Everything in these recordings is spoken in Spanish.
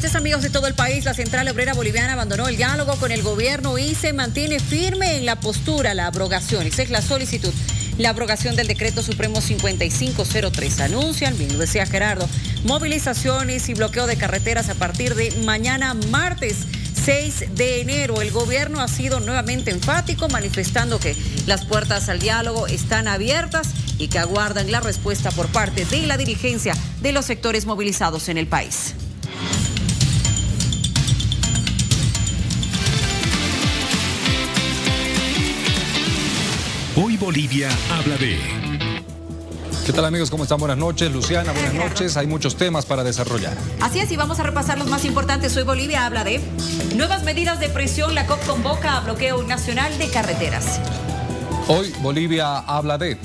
noches, amigos de todo el país. La Central Obrera Boliviana abandonó el diálogo con el gobierno y se mantiene firme en la postura, la abrogación. Esa es la solicitud. La abrogación del decreto supremo 5503. Anuncian, bien lo decía Gerardo, movilizaciones y bloqueo de carreteras a partir de mañana martes 6 de enero. El gobierno ha sido nuevamente enfático, manifestando que las puertas al diálogo están abiertas y que aguardan la respuesta por parte de la dirigencia de los sectores movilizados en el país. Hoy Bolivia habla de... ¿Qué tal, amigos? ¿Cómo están? Buenas noches. Luciana, buenas noches. Hay muchos temas para desarrollar. Así es, y vamos a repasar los más importantes. Hoy Bolivia habla de nuevas medidas de presión. La COP convoca a bloqueo nacional de carreteras. Hoy Bolivia habla de...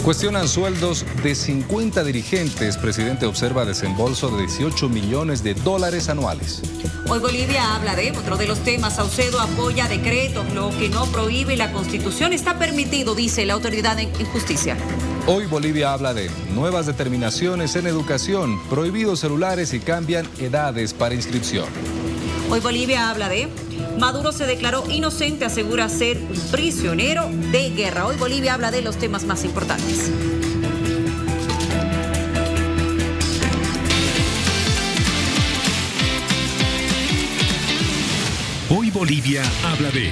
Cuestionan sueldos de 50 dirigentes. Presidente observa desembolso de 18 millones de dólares anuales. Hoy Bolivia habla de otro de los temas. Saucedo apoya decretos. Lo que no prohíbe la Constitución está permitido, dice la autoridad en justicia. Hoy Bolivia habla de nuevas determinaciones en educación. Prohibidos celulares y cambian edades para inscripción. Hoy Bolivia habla de... Maduro se declaró inocente, asegura ser un prisionero de guerra. Hoy Bolivia habla de los temas más importantes. Hoy Bolivia habla de...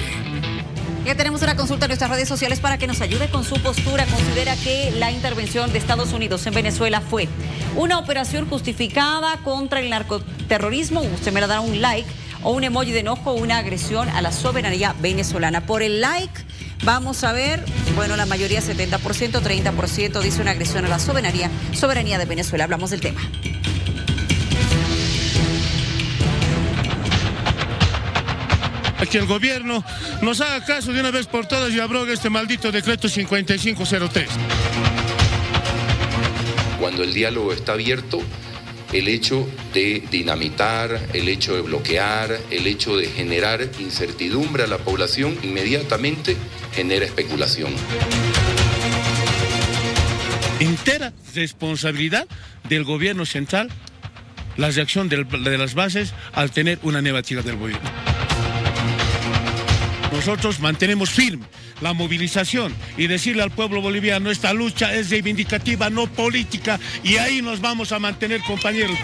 Ya tenemos una consulta en nuestras redes sociales para que nos ayude con su postura. Considera que la intervención de Estados Unidos en Venezuela fue una operación justificada contra el narcoterrorismo. Usted me dará un like o un emoji de enojo o una agresión a la soberanía venezolana. Por el like, vamos a ver, bueno, la mayoría 70%, 30% dice una agresión a la soberanía de Venezuela. Hablamos del tema. Que el gobierno nos haga caso de una vez por todas y abrogue este maldito decreto 5503. Cuando el diálogo está abierto, el hecho de dinamitar, el hecho de bloquear, el hecho de generar incertidumbre a la población, inmediatamente genera especulación. Entera responsabilidad del gobierno central, la reacción de las bases al tener una negativa del gobierno. Nosotros mantenemos firme la movilización y decirle al pueblo boliviano, esta lucha es reivindicativa, no política, y ahí nos vamos a mantener, compañeros.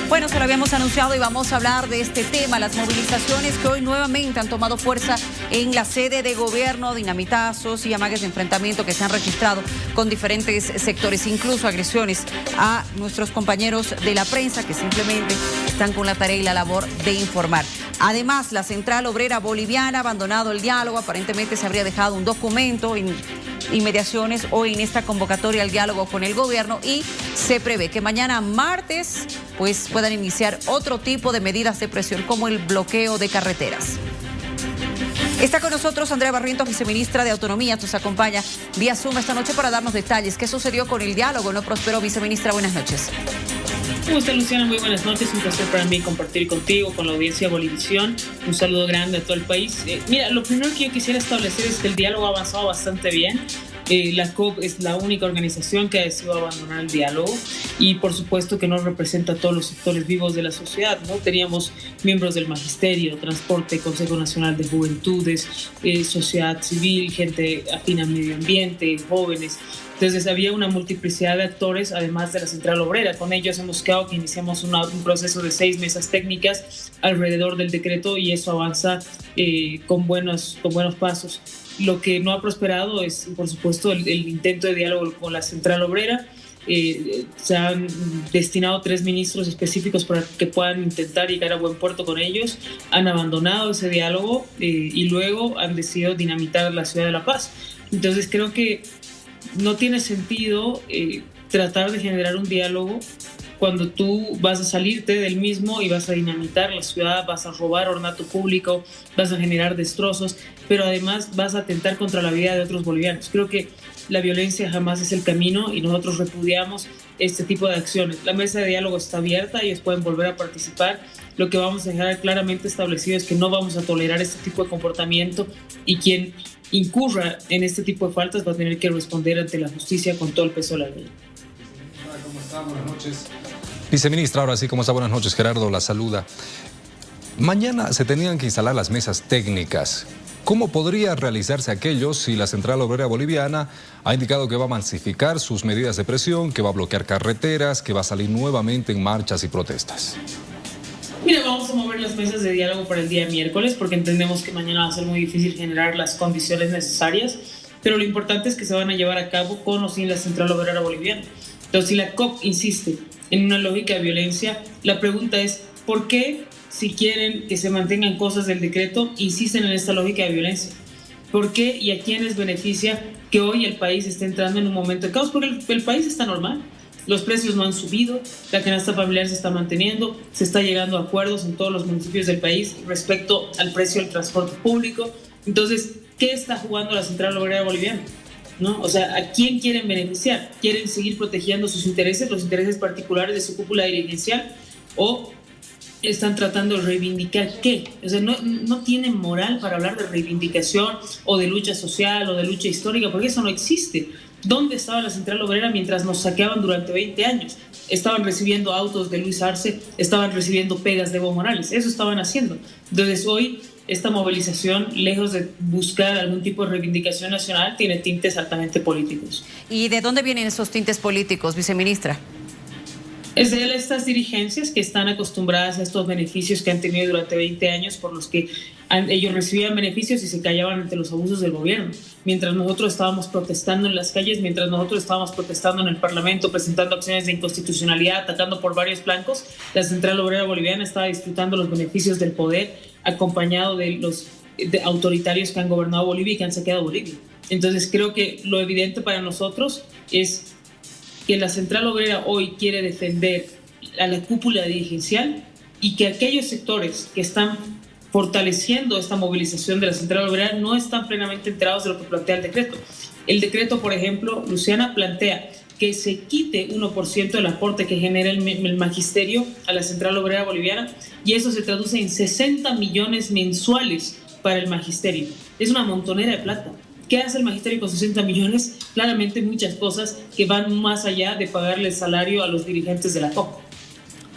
Bueno, se lo habíamos anunciado y vamos a hablar de este tema, las movilizaciones que hoy nuevamente han tomado fuerza en la sede de gobierno, dinamitazos y amagues de enfrentamiento que se han registrado con diferentes sectores, incluso agresiones a nuestros compañeros de la prensa que simplemente están con la tarea y la labor de informar. Además, la Central Obrera Boliviana ha abandonado el diálogo, aparentemente se habría dejado un documento en inmediaciones o en esta convocatoria al diálogo con el gobierno y se prevé que mañana martes pues puedan iniciar otro tipo de medidas de presión como el bloqueo de carreteras. Está con nosotros Andrea Barrientos, viceministra de Autonomía, nos acompaña vía Zoom esta noche para darnos detalles. ¿Qué sucedió con el diálogo? ¿No prosperó, viceministra? Buenas noches. ¿Cómo está, Luciana? Muy buenas noches. Un placer para mí compartir contigo, con la audiencia de Bolivisión. Un saludo grande a todo el país. Mira, lo primero que yo quisiera establecer es que el diálogo ha avanzado bastante bien. La COP es la única organización que ha decidido abandonar el diálogo y por supuesto que no representa a todos los sectores vivos de la sociedad, ¿no? Teníamos miembros del magisterio, transporte, Consejo Nacional de Juventudes, sociedad civil, gente afín al medio ambiente, jóvenes. Entonces había una multiplicidad de actores, además de la Central Obrera. Con ellos hemos quedado que iniciamos un proceso de 6 mesas técnicas alrededor del decreto y eso avanza con buenos pasos. Lo que no ha prosperado es, por supuesto, el intento de diálogo con la Central Obrera. Se han destinado 3 ministros específicos para que puedan intentar llegar a buen puerto con ellos. Han abandonado ese diálogo y luego han decidido dinamitar la ciudad de La Paz. Entonces creo que no tiene sentido tratar de generar un diálogo cuando tú vas a salirte del mismo y vas a dinamitar la ciudad, vas a robar ornato público, vas a generar destrozos, pero además vas a atentar contra la vida de otros bolivianos. Creo que la violencia jamás es el camino y nosotros repudiamos este tipo de acciones. La mesa de diálogo está abierta, ellos pueden volver a participar lo que vamos a dejar claramente establecido es que no vamos a tolerar este tipo de comportamiento y quien incurra en este tipo de faltas va a tener que responder ante la justicia con todo el peso de la ley. ¿Cómo está? Buenas noches. Viceministra, ahora sí, ¿cómo está? Buenas noches. Gerardo la saluda. Mañana se tenían que instalar las mesas técnicas. ¿Cómo podría realizarse aquello si la Central Obrera Boliviana ha indicado que va a masificar sus medidas de presión, que va a bloquear carreteras, que va a salir nuevamente en marchas y protestas? Mira, vamos a mover las mesas de diálogo para el día miércoles porque entendemos que mañana va a ser muy difícil generar las condiciones necesarias, pero lo importante es que se van a llevar a cabo con o sin la Central Obrera Boliviana. Entonces, si la COP insiste en una lógica de violencia, la pregunta es, ¿por qué, si quieren que se mantengan cosas del decreto, insisten en esta lógica de violencia? ¿Por qué y a quiénes beneficia que hoy el país esté entrando en un momento de caos? Porque el país está normal. Los precios no han subido, la canasta familiar se está manteniendo, se está llegando a acuerdos en todos los municipios del país respecto al precio del transporte público. Entonces, ¿qué está jugando la Central Obrera Boliviana? ¿No? O sea, ¿a quién quieren beneficiar? ¿Quieren seguir protegiendo sus intereses, los intereses particulares de su cúpula dirigencial? ¿O están tratando de reivindicar qué? O sea, no tienen moral para hablar de reivindicación o de lucha social o de lucha histórica, porque eso no existe. ¿Dónde estaba la Central Obrera mientras nos saqueaban durante 20 años? Estaban recibiendo autos de Luis Arce, estaban recibiendo pegas de Evo Morales, eso estaban haciendo. Entonces hoy esta movilización, lejos de buscar algún tipo de reivindicación nacional, tiene tintes altamente políticos. ¿Y de dónde vienen esos tintes políticos, viceministra? Es de estas dirigencias que están acostumbradas a estos beneficios que han tenido durante 20 años, por los que ellos recibían beneficios y se callaban ante los abusos del gobierno. Mientras nosotros estábamos protestando en las calles, mientras nosotros estábamos protestando en el Parlamento, presentando acciones de inconstitucionalidad, atacando por varios flancos, la Central Obrera Boliviana estaba disfrutando los beneficios del poder, acompañado de los autoritarios que han gobernado Bolivia y que han saqueado Bolivia. Entonces creo que lo evidente para nosotros es que la Central Obrera hoy quiere defender a la cúpula dirigencial y que aquellos sectores que están fortaleciendo esta movilización de la Central Obrera no están plenamente enterados de lo que plantea el decreto. El decreto, por ejemplo, Luciana, plantea que se quite 1% del aporte que genera el magisterio a la Central Obrera Boliviana y eso se traduce en 60 millones mensuales para el magisterio. Es una montonera de plata. ¿Qué hace el magisterio con 60 millones? Claramente muchas cosas que van más allá de pagarle el salario a los dirigentes de la COP.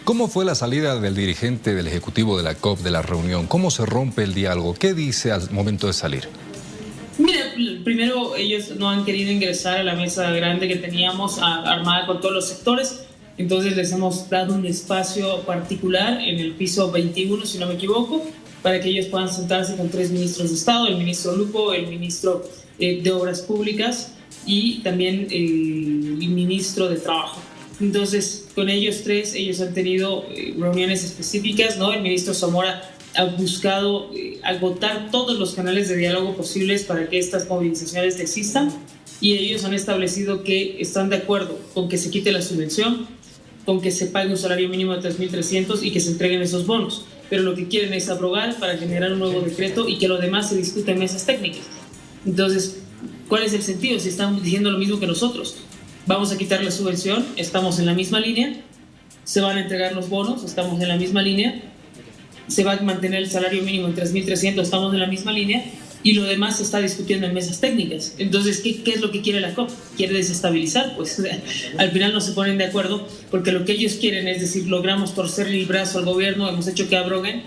¿Cómo fue la salida del dirigente del Ejecutivo de la COP de la reunión? ¿Cómo se rompe el diálogo? ¿Qué dice al momento de salir? Mira, primero ellos no han querido ingresar a la mesa grande que teníamos armada con todos los sectores, entonces les hemos dado un espacio particular en el piso 21, si no me equivoco, para que ellos puedan sentarse con 3 ministros de Estado, el ministro Lupo, el ministro de Obras Públicas y también el ministro de Trabajo. Entonces, con ellos 3, ellos han tenido reuniones específicas, ¿no? El ministro Zamora ha buscado agotar todos los canales de diálogo posibles para que estas movilizaciones desistan y ellos han establecido que están de acuerdo con que se quite la subvención, con que se pague un salario mínimo de 3.300 y que se entreguen esos bonos. Pero lo que quieren es abrogar para generar un nuevo decreto y que lo demás se discute en mesas técnicas. Entonces, ¿cuál es el sentido? Si están diciendo lo mismo que nosotros. Vamos a quitar la subvención, estamos en la misma línea, se van a entregar los bonos, estamos en la misma línea, se va a mantener el salario mínimo en 3.300, estamos en la misma línea, y lo demás se está discutiendo en mesas técnicas. Entonces, ¿qué es lo que quiere la COP? ¿Quiere desestabilizar? Pues al final no se ponen de acuerdo, porque lo que ellos quieren es decir, logramos torcerle el brazo al gobierno, hemos hecho que abroguen,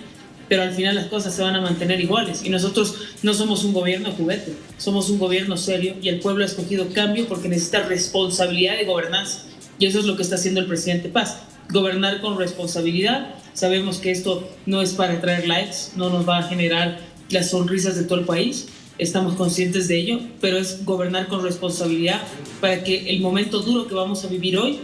pero al final las cosas se van a mantener iguales. Y nosotros no somos un gobierno juguete, somos un gobierno serio, y el pueblo ha escogido cambio porque necesita responsabilidad de gobernanza. Y eso es lo que está haciendo el presidente Paz. Gobernar con responsabilidad. Sabemos que esto no es para traer likes, no nos va a generar las sonrisas de todo el país, estamos conscientes de ello, pero es gobernar con responsabilidad para que el momento duro que vamos a vivir hoy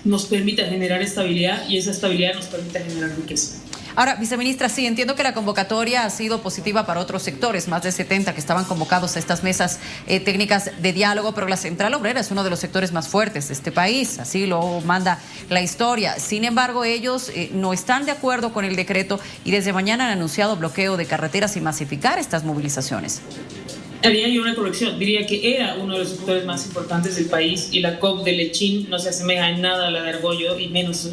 nos permita generar estabilidad y esa estabilidad nos permita generar riqueza. Ahora, viceministra, sí, entiendo que la convocatoria ha sido positiva para otros sectores, más de 70 que estaban convocados a estas mesas técnicas de diálogo, pero la Central Obrera es uno de los sectores más fuertes de este país, así lo manda la historia. Sin embargo, ellos no están de acuerdo con el decreto y desde mañana han anunciado bloqueo de carreteras y masificar estas movilizaciones. Haría yo una corrección, diría que era uno de los sectores más importantes del país y la COP de Lechín no se asemeja en nada a la de Argollo y menos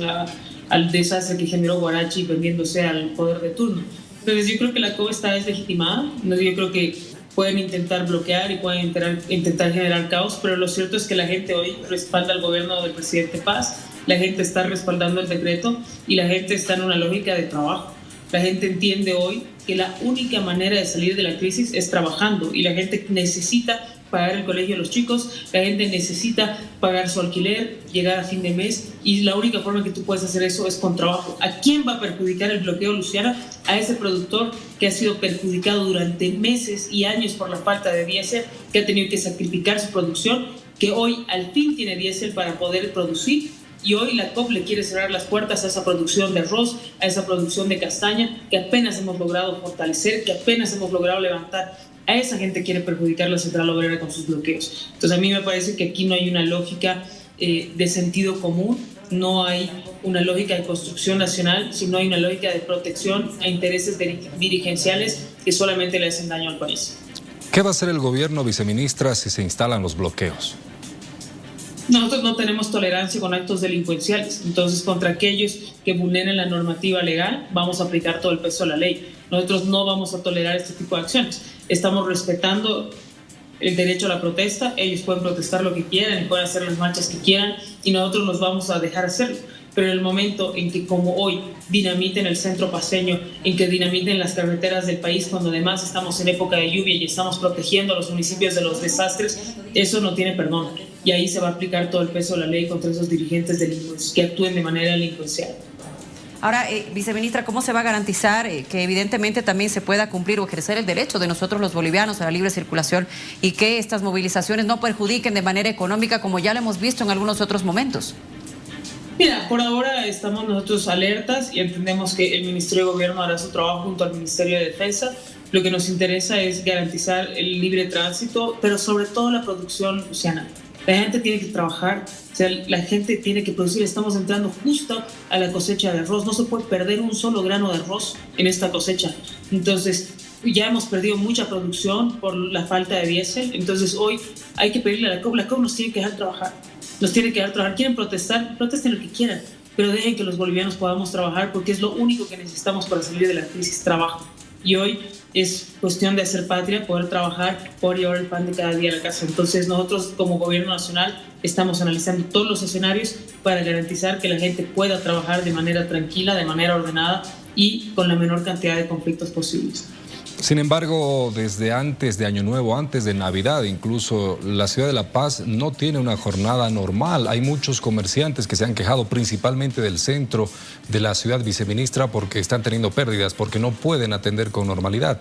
al desastre que generó Guarachi vendiéndose al poder de turno. Entonces yo creo que la COP está deslegitimada, yo creo que pueden intentar bloquear y pueden intentar generar caos, pero lo cierto es que la gente hoy respalda al gobierno del presidente Paz, la gente está respaldando el decreto y la gente está en una lógica de trabajo. La gente entiende hoy que la única manera de salir de la crisis es trabajando y la gente necesita pagar el colegio de los chicos, la gente necesita pagar su alquiler, llegar a fin de mes y la única forma que tú puedes hacer eso es con trabajo. ¿A quién va a perjudicar el bloqueo, Luciana? A ese productor que ha sido perjudicado durante meses y años por la falta de diésel, que ha tenido que sacrificar su producción, que hoy al fin tiene diésel para poder producir. Y hoy la COP le quiere cerrar las puertas a esa producción de arroz, a esa producción de castaña, que apenas hemos logrado fortalecer, que apenas hemos logrado levantar. A esa gente quiere perjudicar la central obrera con sus bloqueos. Entonces a mí me parece que aquí no hay una lógica de sentido común, no hay una lógica de construcción nacional, sino hay una lógica de protección a intereses dirigenciales que solamente le hacen daño al país. ¿Qué va a hacer el gobierno, viceministra, si se instalan los bloqueos? Nosotros no tenemos tolerancia con actos delincuenciales, entonces contra aquellos que vulneren la normativa legal vamos a aplicar todo el peso de la ley. Nosotros no vamos a tolerar este tipo de acciones. Estamos respetando el derecho a la protesta, ellos pueden protestar lo que quieran y pueden hacer las marchas que quieran y nosotros nos vamos a dejar hacerlo. Pero en el momento en que, como hoy, dinamiten el centro paceño, en que dinamiten las carreteras del país, cuando además estamos en época de lluvia y estamos protegiendo a los municipios de los desastres, eso no tiene perdón. Y ahí se va a aplicar todo el peso de la ley contra esos dirigentes delincuentes que actúen de manera delincuencial. Ahora, viceministra, ¿cómo se va a garantizar que evidentemente también se pueda cumplir o ejercer el derecho de nosotros los bolivianos a la libre circulación y que estas movilizaciones no perjudiquen de manera económica como ya lo hemos visto en algunos otros momentos? Mira, por ahora estamos nosotros alertas y entendemos que el Ministerio de Gobierno hará su trabajo junto al Ministerio de Defensa. Lo que nos interesa es garantizar el libre tránsito, pero sobre todo la producción, Luciana. La gente tiene que trabajar, o sea, la gente tiene que producir. Estamos entrando justo a la cosecha de arroz. No se puede perder un solo grano de arroz en esta cosecha. Entonces, ya hemos perdido mucha producción por la falta de diésel. Entonces, hoy hay que pedirle a la COP. La COP nos tiene que dejar trabajar. Nos tiene que dejar trabajar. Quieren protestar, protesten lo que quieran, pero dejen que los bolivianos podamos trabajar porque es lo único que necesitamos para salir de la crisis, trabajo. Y hoy es cuestión de hacer patria, poder trabajar, poder llevar el pan de cada día a la casa. Entonces nosotros como gobierno nacional estamos analizando todos los escenarios para garantizar que la gente pueda trabajar de manera tranquila, de manera ordenada y con la menor cantidad de conflictos posibles. Sin embargo, desde antes de Año Nuevo, antes de Navidad, incluso la ciudad de La Paz no tiene una jornada normal. Hay muchos comerciantes que se han quejado principalmente del centro de la ciudad, viceministra, porque están teniendo pérdidas, porque no pueden atender con normalidad.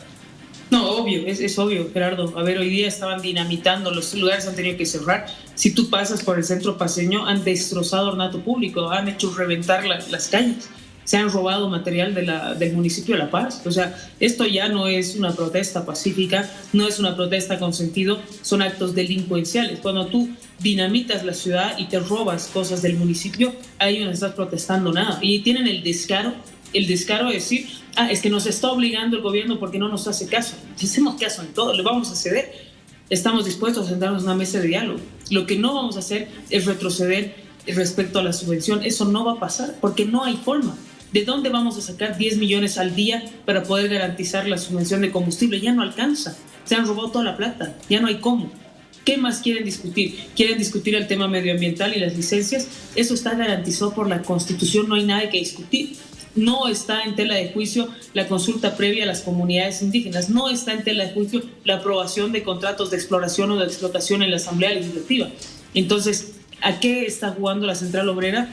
No, obvio, es obvio, Gerardo. A ver, hoy día estaban dinamitando, los lugares han tenido que cerrar. Si tú pasas por el centro paceño, han destrozado ornato público, han hecho reventar las calles. Se han robado material del municipio de La Paz. O sea, esto ya no es una protesta pacífica, no es una protesta con sentido, son actos delincuenciales. Cuando tú dinamitas la ciudad y te robas cosas del municipio, ahí no estás protestando nada. Y tienen el descaro de decir, es que nos está obligando el gobierno porque no nos hace caso. Hacemos caso en todo, le vamos a ceder. Estamos dispuestos a sentarnos en una mesa de diálogo. Lo que no vamos a hacer es retroceder respecto a la subvención. Eso no va a pasar porque no hay forma. ¿De dónde vamos a sacar 10 millones al día para poder garantizar la subvención de combustible? Ya no alcanza. Se han robado toda la plata. Ya no hay cómo. ¿Qué más quieren discutir? ¿Quieren discutir el tema medioambiental y las licencias? Eso está garantizado por la Constitución. No hay nada que discutir. No está en tela de juicio la consulta previa a las comunidades indígenas. No está en tela de juicio la aprobación de contratos de exploración o de explotación en la Asamblea Legislativa. Entonces, ¿a qué está jugando la Central Obrera?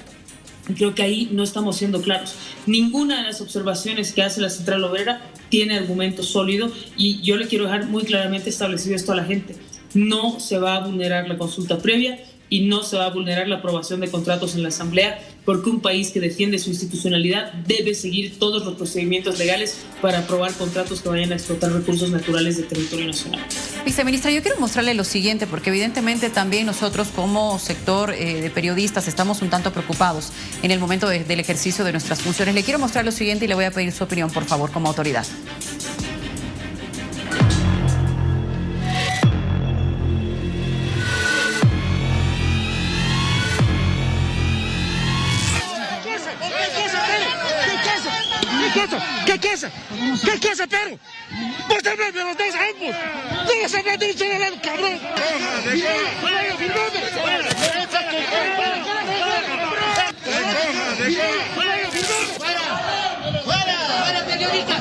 Creo que ahí no estamos siendo claros. Ninguna de las observaciones que hace la Central Obrera tiene argumento sólido y yo le quiero dejar muy claramente establecido esto a la gente. No se va a vulnerar la consulta previa y no se va a vulnerar la aprobación de contratos en la Asamblea porque un país que defiende su institucionalidad debe seguir todos los procedimientos legales para aprobar contratos que vayan a explotar recursos naturales del territorio nacional. Viceministra, yo quiero mostrarle lo siguiente, porque evidentemente también nosotros como sector de periodistas estamos un tanto preocupados en el momento del ejercicio de nuestras funciones. Le quiero mostrar lo siguiente y le voy a pedir su opinión, por favor, como autoridad. ¿Qué cosa, perro? ¡Vos hablas de los dos ambos! ¡No vas a hablar de un solo lado, cabrón! ¡Fuera, periodista!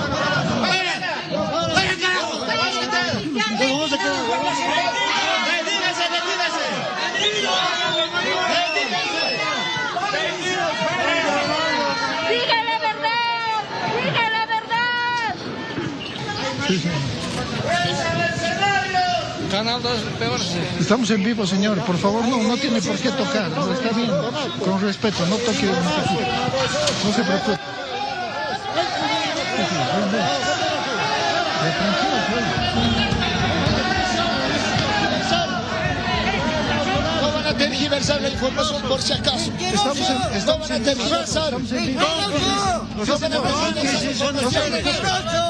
¡Fuera, carajo! ¡Diga la verdad! ¡Diga la verdad! Estamos en vivo, señor. Por favor, no tiene por qué tocar. Está bien, con respeto. No toque. No se preocupe. No van a tergiversar la información por si acaso. No van a tergiversar.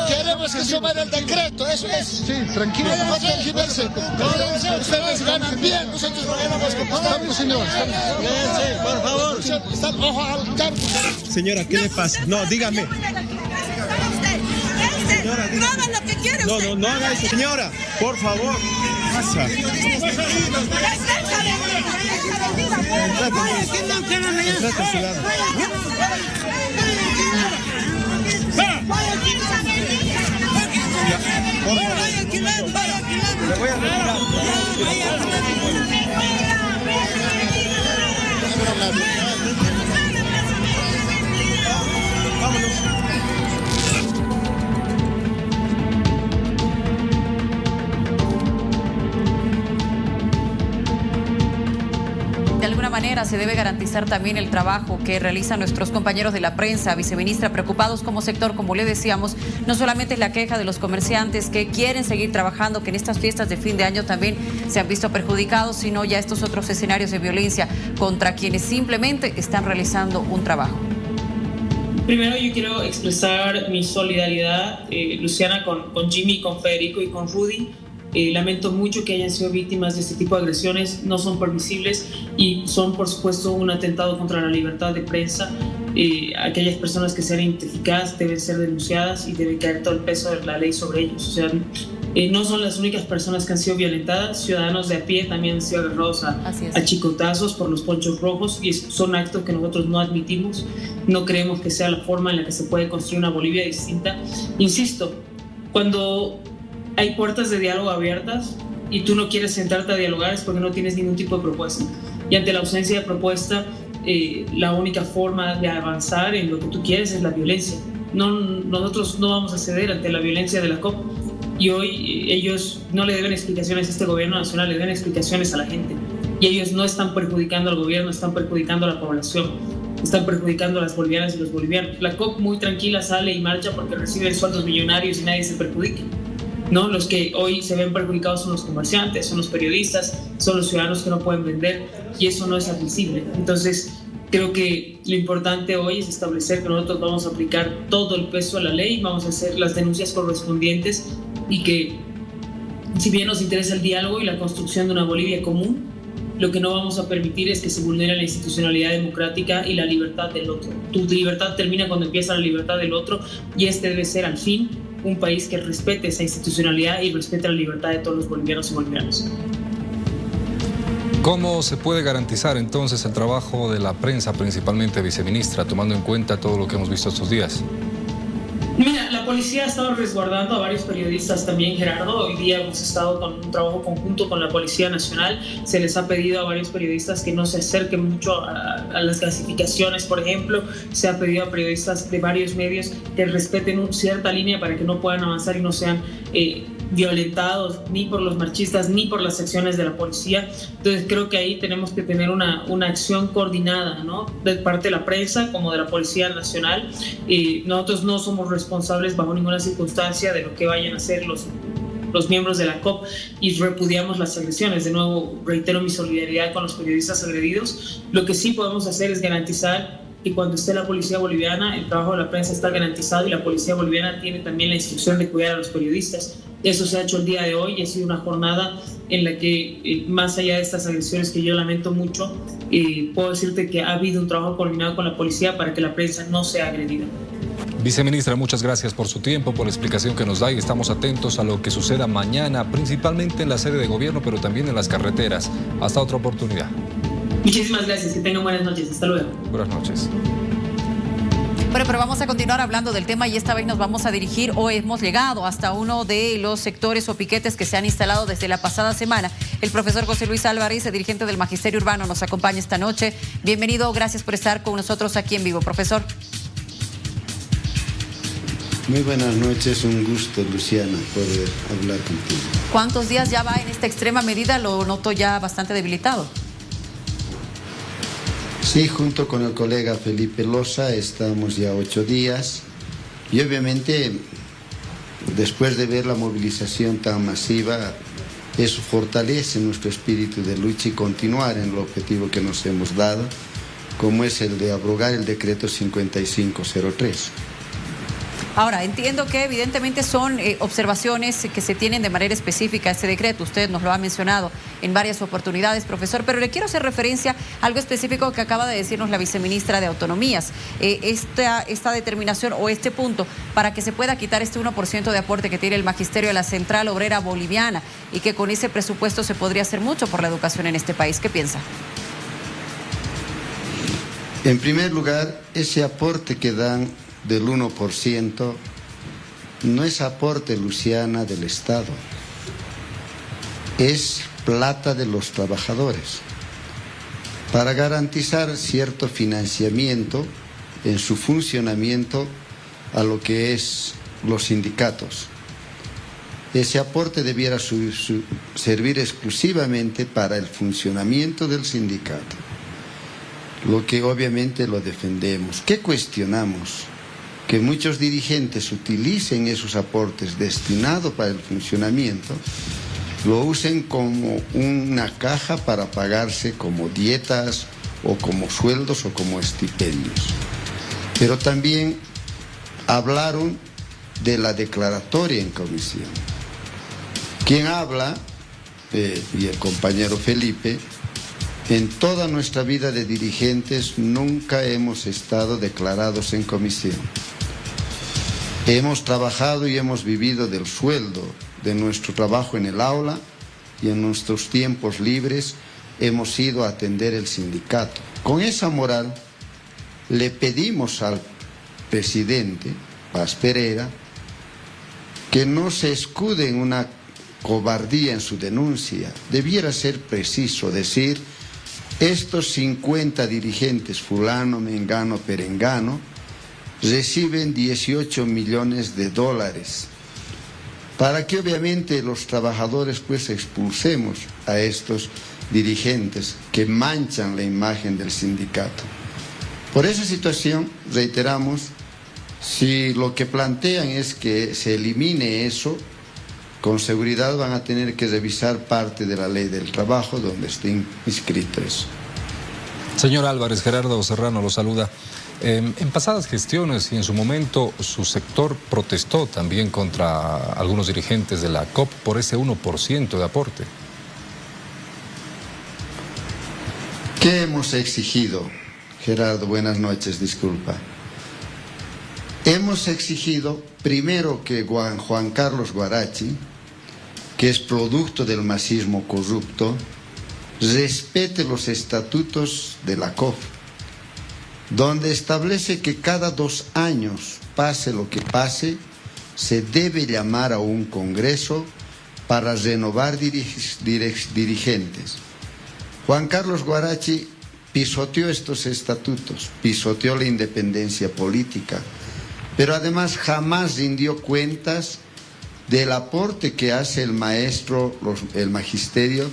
Queremos que suban el decreto, eso es. Sí, tranquilo. No tergiversen. Ustedes ganan bien, nosotros no ganamos como estamos, señor. Por favor. Ojo al campo. Señora, ¿qué le pasa? No, dígame. Señora, dígame. No haga lo que quiere usted. No haga eso, señora. Por favor. Pasa. Trata a su lado. Le voy a retirar. Vámonos. De alguna manera se debe garantizar también el trabajo que realizan nuestros compañeros de la prensa. Viceministra, preocupados como sector, como le decíamos, no solamente es la queja de los comerciantes que quieren seguir trabajando, que en estas fiestas de fin de año también se han visto perjudicados, sino ya estos otros escenarios de violencia contra quienes simplemente están realizando un trabajo. Primero yo quiero expresar mi solidaridad, Luciana, con Jimmy, con Federico y con Rudy. Lamento mucho que hayan sido víctimas de este tipo de agresiones, no son permisibles y son por supuesto un atentado contra la libertad de prensa. Aquellas personas que sean identificadas deben ser denunciadas y debe caer todo el peso de la ley sobre ellos. O sea, no son las únicas personas que han sido violentadas, ciudadanos de a pie también han sido agarrados a chicotazos por los ponchos rojos y son actos que nosotros no admitimos. No creemos que sea la forma en la que se puede construir una Bolivia distinta. Insisto, cuando hay puertas de diálogo abiertas y tú no quieres sentarte a dialogar es porque no tienes ningún tipo de propuesta. Y ante la ausencia de propuesta, la única forma de avanzar en lo que tú quieres es la violencia. Nosotros no vamos a ceder ante la violencia de la COP. Y hoy ellos no le deben explicaciones a este gobierno nacional, le deben explicaciones a la gente. Y ellos no están perjudicando al gobierno, están perjudicando a la población, están perjudicando a las bolivianas y los bolivianos. La COP muy tranquila sale y marcha porque reciben sueldos millonarios y nadie se perjudica. ¿No? Los que hoy se ven perjudicados son los comerciantes, son los periodistas, son los ciudadanos que no pueden vender y eso no es admisible. Entonces, creo que lo importante hoy es establecer que nosotros vamos a aplicar todo el peso de la ley, vamos a hacer las denuncias correspondientes y que, si bien nos interesa el diálogo y la construcción de una Bolivia común, lo que no vamos a permitir es que se vulnere la institucionalidad democrática y la libertad del otro. Tu libertad termina cuando empieza la libertad del otro y este debe ser al fin un país que respete esa institucionalidad y respete la libertad de todos los bolivianos y bolivianas. ¿Cómo se puede garantizar entonces el trabajo de la prensa, principalmente, viceministra, tomando en cuenta todo lo que hemos visto estos días? Mira, la policía ha estado resguardando a varios periodistas también, Gerardo. Hoy día hemos estado con un trabajo conjunto con la Policía Nacional. Se les ha pedido a varios periodistas que no se acerquen mucho a las gasificaciones, por ejemplo. Se ha pedido a periodistas de varios medios que respeten cierta línea para que no puedan avanzar y no sean violentados ni por los marchistas ni por las secciones de la policía. Entonces creo que ahí tenemos que tener una acción coordinada, ¿no? De parte de la prensa como de la Policía Nacional. Nosotros no somos responsables bajo ninguna circunstancia de lo que vayan a hacer los miembros de la COP y repudiamos las agresiones. De nuevo, reitero mi solidaridad con los periodistas agredidos. Lo que sí podemos hacer es garantizar que cuando esté la policía boliviana, el trabajo de la prensa está garantizado y la policía boliviana tiene también la instrucción de cuidar a los periodistas. Eso se ha hecho el día de hoy y ha sido una jornada en la que, más allá de estas agresiones que yo lamento mucho, puedo decirte que ha habido un trabajo coordinado con la policía para que la prensa no sea agredida. Viceministra, muchas gracias por su tiempo, por la explicación que nos da y estamos atentos a lo que suceda mañana, principalmente en la sede de gobierno, pero también en las carreteras. Hasta otra oportunidad. Muchísimas gracias, que tengan buenas noches. Hasta luego. Buenas noches. Bueno, pero vamos a continuar hablando del tema y esta vez nos vamos a dirigir o hemos llegado hasta uno de los sectores o piquetes que se han instalado desde la pasada semana. El profesor José Luis Álvarez, dirigente del Magisterio Urbano, nos acompaña esta noche. Bienvenido, gracias por estar con nosotros aquí en vivo, profesor. Muy buenas noches, un gusto, Luciana, poder hablar contigo. ¿Cuántos días ya va en esta extrema medida? Lo noto ya bastante debilitado. Sí, junto con el colega Felipe Loza estamos ya 8 días y obviamente después de ver la movilización tan masiva, eso fortalece nuestro espíritu de lucha y continuar en el objetivo que nos hemos dado, como es el de abrogar el decreto 5503. Ahora, entiendo que evidentemente son observaciones que se tienen de manera específica a este decreto. Usted nos lo ha mencionado en varias oportunidades, profesor, pero le quiero hacer referencia a algo específico que acaba de decirnos la viceministra de Autonomías. Esta determinación o este punto para que se pueda quitar este 1% de aporte que tiene el Magisterio de la Central Obrera Boliviana y que con ese presupuesto se podría hacer mucho por la educación en este país. ¿Qué piensa? En primer lugar, ese aporte que dan del 1% no es aporte, Luciana, del Estado, es plata de los trabajadores para garantizar cierto financiamiento en su funcionamiento a lo que es los sindicatos. Ese aporte debiera servir exclusivamente para el funcionamiento del sindicato, lo que obviamente lo defendemos. ¿Qué cuestionamos? Que muchos dirigentes utilicen esos aportes destinados para el funcionamiento, lo usen como una caja para pagarse como dietas o como sueldos o como estipendios. Pero también hablaron de la declaratoria en comisión. Quien habla, y el compañero Felipe, en toda nuestra vida de dirigentes nunca hemos estado declarados en comisión. Hemos trabajado y hemos vivido del sueldo de nuestro trabajo en el aula y en nuestros tiempos libres hemos ido a atender el sindicato. Con esa moral le pedimos al presidente Paz Pereira que no se escude en una cobardía en su denuncia. Debiera ser preciso decir: estos 50 dirigentes, fulano, mengano, perengano, reciben 18 millones de dólares, para que obviamente los trabajadores pues expulsemos a estos dirigentes que manchan la imagen del sindicato. Por esa situación, reiteramos, si lo que plantean es que se elimine eso, con seguridad van a tener que revisar parte de la ley del trabajo donde esté inscrito eso. Señor Álvarez, Gerardo Serrano lo saluda. En pasadas gestiones y en su momento su sector protestó también contra algunos dirigentes de la COP por ese 1% de aporte. ¿Qué hemos exigido? Gerardo, buenas noches, disculpa. Hemos exigido primero que Juan Carlos Guarachi, que es producto del masismo corrupto, respete los estatutos de la COP, donde establece que cada 2 años, pase lo que pase, se debe llamar a un congreso para renovar dirigentes. Juan Carlos Guarachi pisoteó estos estatutos, pisoteó la independencia política, pero además jamás rindió cuentas del aporte que hace el maestro, el magisterio,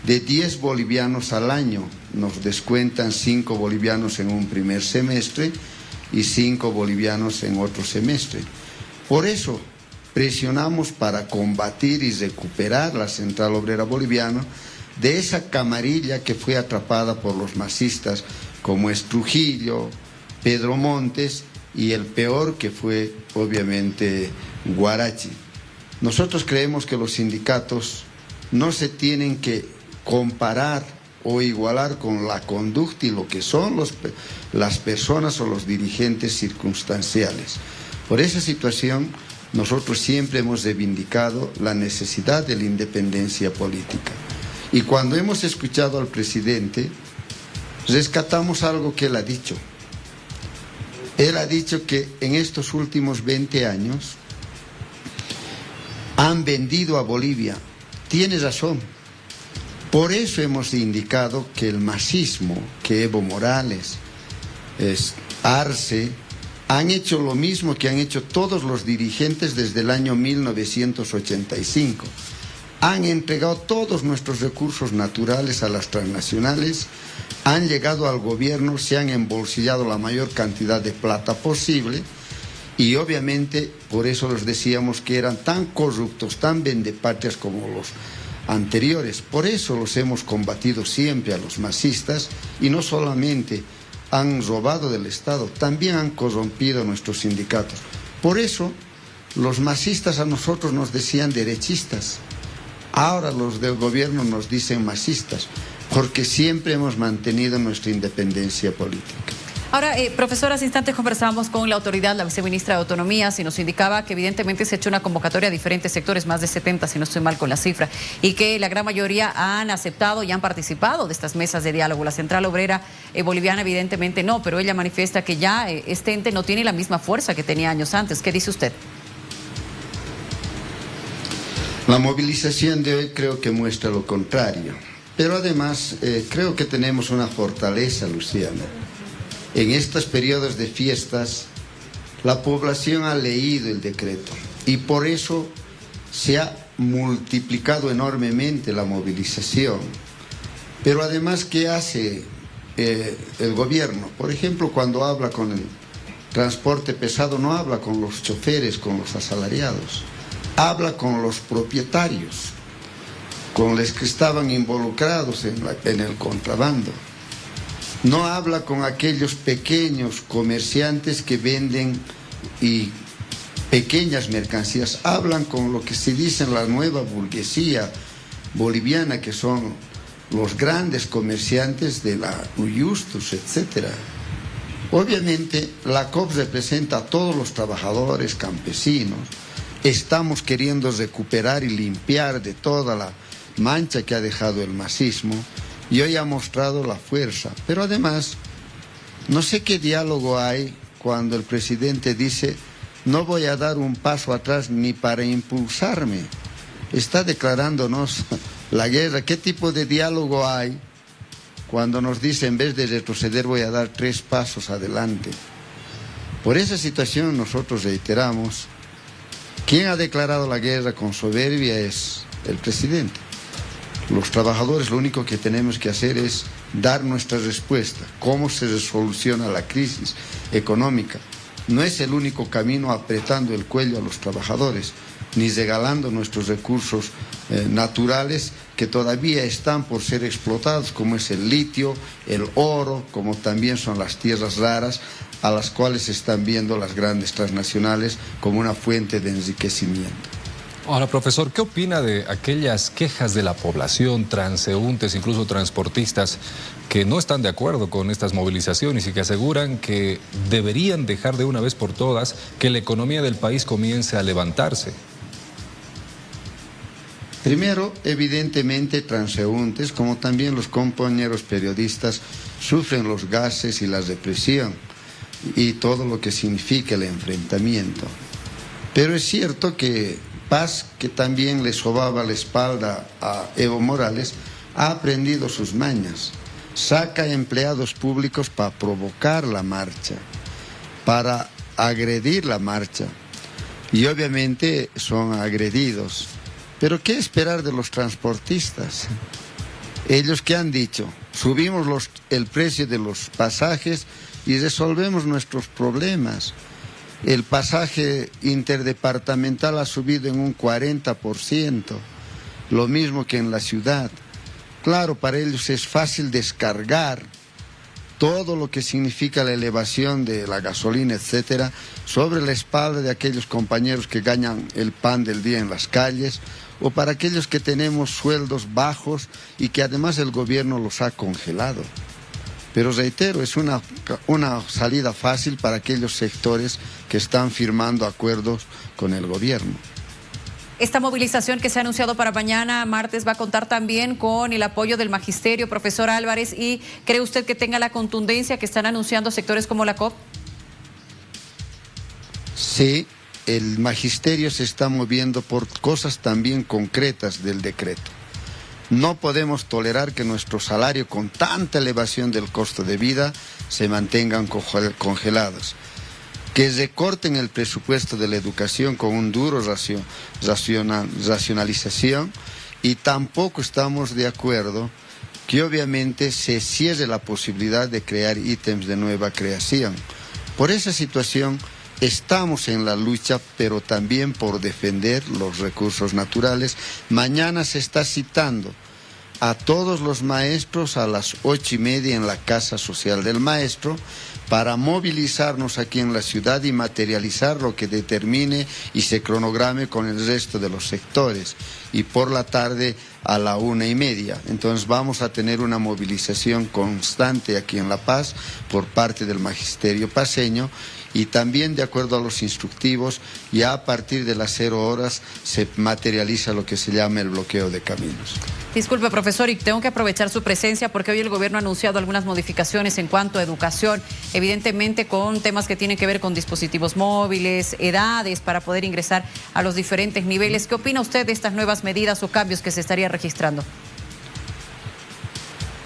de 10 bolivianos al año. Nos descuentan 5 bolivianos en un primer semestre y 5 bolivianos en otro semestre. Por eso presionamos para combatir y recuperar la Central Obrera Boliviana de esa camarilla que fue atrapada por los masistas, como es Trujillo, Pedro Montes y el peor que fue obviamente Guarachi. Nosotros creemos que los sindicatos no se tienen que comparar o igualar con la conducta y lo que son las personas o los dirigentes circunstanciales. Por esa situación, nosotros siempre hemos reivindicado la necesidad de la independencia política. Y cuando hemos escuchado al presidente, rescatamos algo que él ha dicho. Él ha dicho que en estos últimos 20 años han vendido a Bolivia. Tiene razón. Por eso hemos indicado que el masismo, que Evo Morales, Arce, han hecho lo mismo que han hecho todos los dirigentes desde el año 1985. Han entregado todos nuestros recursos naturales a las transnacionales, han llegado al gobierno, se han embolsillado la mayor cantidad de plata posible y obviamente por eso les decíamos que eran tan corruptos, tan vendepatrias como los anteriores. Por eso los hemos combatido siempre a los masistas y no solamente han robado del Estado, también han corrompido nuestros sindicatos. Por eso los masistas a nosotros nos decían derechistas. Ahora los del gobierno nos dicen masistas, porque siempre hemos mantenido nuestra independencia política. Ahora, profesor, hace instantes conversábamos con la autoridad, la viceministra de Autonomías, y nos indicaba que evidentemente se ha hecho una convocatoria a diferentes sectores, más de 70, si no estoy mal con la cifra, y que la gran mayoría han aceptado y han participado de estas mesas de diálogo. La Central Obrera Boliviana evidentemente no, pero ella manifiesta que ya este ente no tiene la misma fuerza que tenía años antes. ¿Qué dice usted? La movilización de hoy creo que muestra lo contrario, pero además creo que tenemos una fortaleza, Luciana. En estos periodos de fiestas, la población ha leído el decreto y por eso se ha multiplicado enormemente la movilización. Pero además, ¿qué hace el gobierno? Por ejemplo, cuando habla con el transporte pesado, no habla con los choferes, con los asalariados, habla con los propietarios, con los que estaban involucrados en el contrabando. No habla con aquellos pequeños comerciantes que venden y pequeñas mercancías. Hablan con lo que se dice en la nueva burguesía boliviana, que son los grandes comerciantes de la Uyustus, etc. Obviamente, la COP representa a todos los trabajadores campesinos. Estamos queriendo recuperar y limpiar de toda la mancha que ha dejado el masismo. Y hoy ha mostrado la fuerza, pero además, no sé qué diálogo hay cuando el presidente dice no voy a dar un paso atrás ni para impulsarme. Está declarándonos la guerra. ¿Qué tipo de diálogo hay cuando nos dice en vez de retroceder voy a dar 3 pasos adelante? Por esa situación nosotros reiteramos, quien ha declarado la guerra con soberbia es el presidente. Los trabajadores lo único que tenemos que hacer es dar nuestra respuesta. ¿Cómo se resoluciona la crisis económica? No es el único camino apretando el cuello a los trabajadores, ni regalando nuestros recursos naturales que todavía están por ser explotados, como es el litio, el oro, como también son las tierras raras, a las cuales se están viendo las grandes transnacionales como una fuente de enriquecimiento. Ahora, profesor, ¿qué opina de aquellas quejas de la población, transeúntes, incluso transportistas, que no están de acuerdo con estas movilizaciones y que aseguran que deberían dejar de una vez por todas que la economía del país comience a levantarse? Primero, evidentemente, transeúntes, como también los compañeros periodistas, sufren los gases y la represión y todo lo que significa el enfrentamiento. Pero es cierto que Paz, que también le sobaba la espalda a Evo Morales, ha aprendido sus mañas. Saca empleados públicos para provocar la marcha, para agredir la marcha. Y obviamente son agredidos. Pero ¿qué esperar de los transportistas? Ellos que han dicho, subimos el precio de los pasajes y resolvemos nuestros problemas. El pasaje interdepartamental ha subido en un 40%, lo mismo que en la ciudad. Claro, para ellos es fácil descargar todo lo que significa la elevación de la gasolina, etcétera, sobre la espalda de aquellos compañeros que ganan el pan del día en las calles, o para aquellos que tenemos sueldos bajos y que además el gobierno los ha congelado. Pero reitero, es una salida fácil para aquellos sectores que están firmando acuerdos con el gobierno. Esta movilización que se ha anunciado para mañana, martes, va a contar también con el apoyo del magisterio, profesor Álvarez, ¿y cree usted que tenga la contundencia que están anunciando sectores como la COP? Sí, el magisterio se está moviendo por cosas también concretas del decreto. No podemos tolerar que nuestro salario, con tanta elevación del costo de vida, se mantengan congelados. Que recorten el presupuesto de la educación con un duro racionalización, y tampoco estamos de acuerdo que obviamente se cierre la posibilidad de crear ítems de nueva creación. Por esa situación estamos en la lucha, pero también por defender los recursos naturales. Mañana se está citando a todos los maestros a las 8:30 en la Casa Social del Maestro para movilizarnos aquí en la ciudad y materializar lo que determine y se cronograme con el resto de los sectores. Y por la tarde a la 1:30. Entonces vamos a tener una movilización constante aquí en La Paz por parte del magisterio paceño, y también de acuerdo a los instructivos, ya a partir de las 0 horas se materializa lo que se llama el bloqueo de caminos. Disculpe, profesor, y tengo que aprovechar su presencia porque hoy el gobierno ha anunciado algunas modificaciones en cuanto a educación, evidentemente con temas que tienen que ver con dispositivos móviles, edades para poder ingresar a los diferentes niveles. ¿Qué opina usted de estas nuevas medidas o cambios que se estarían registrando?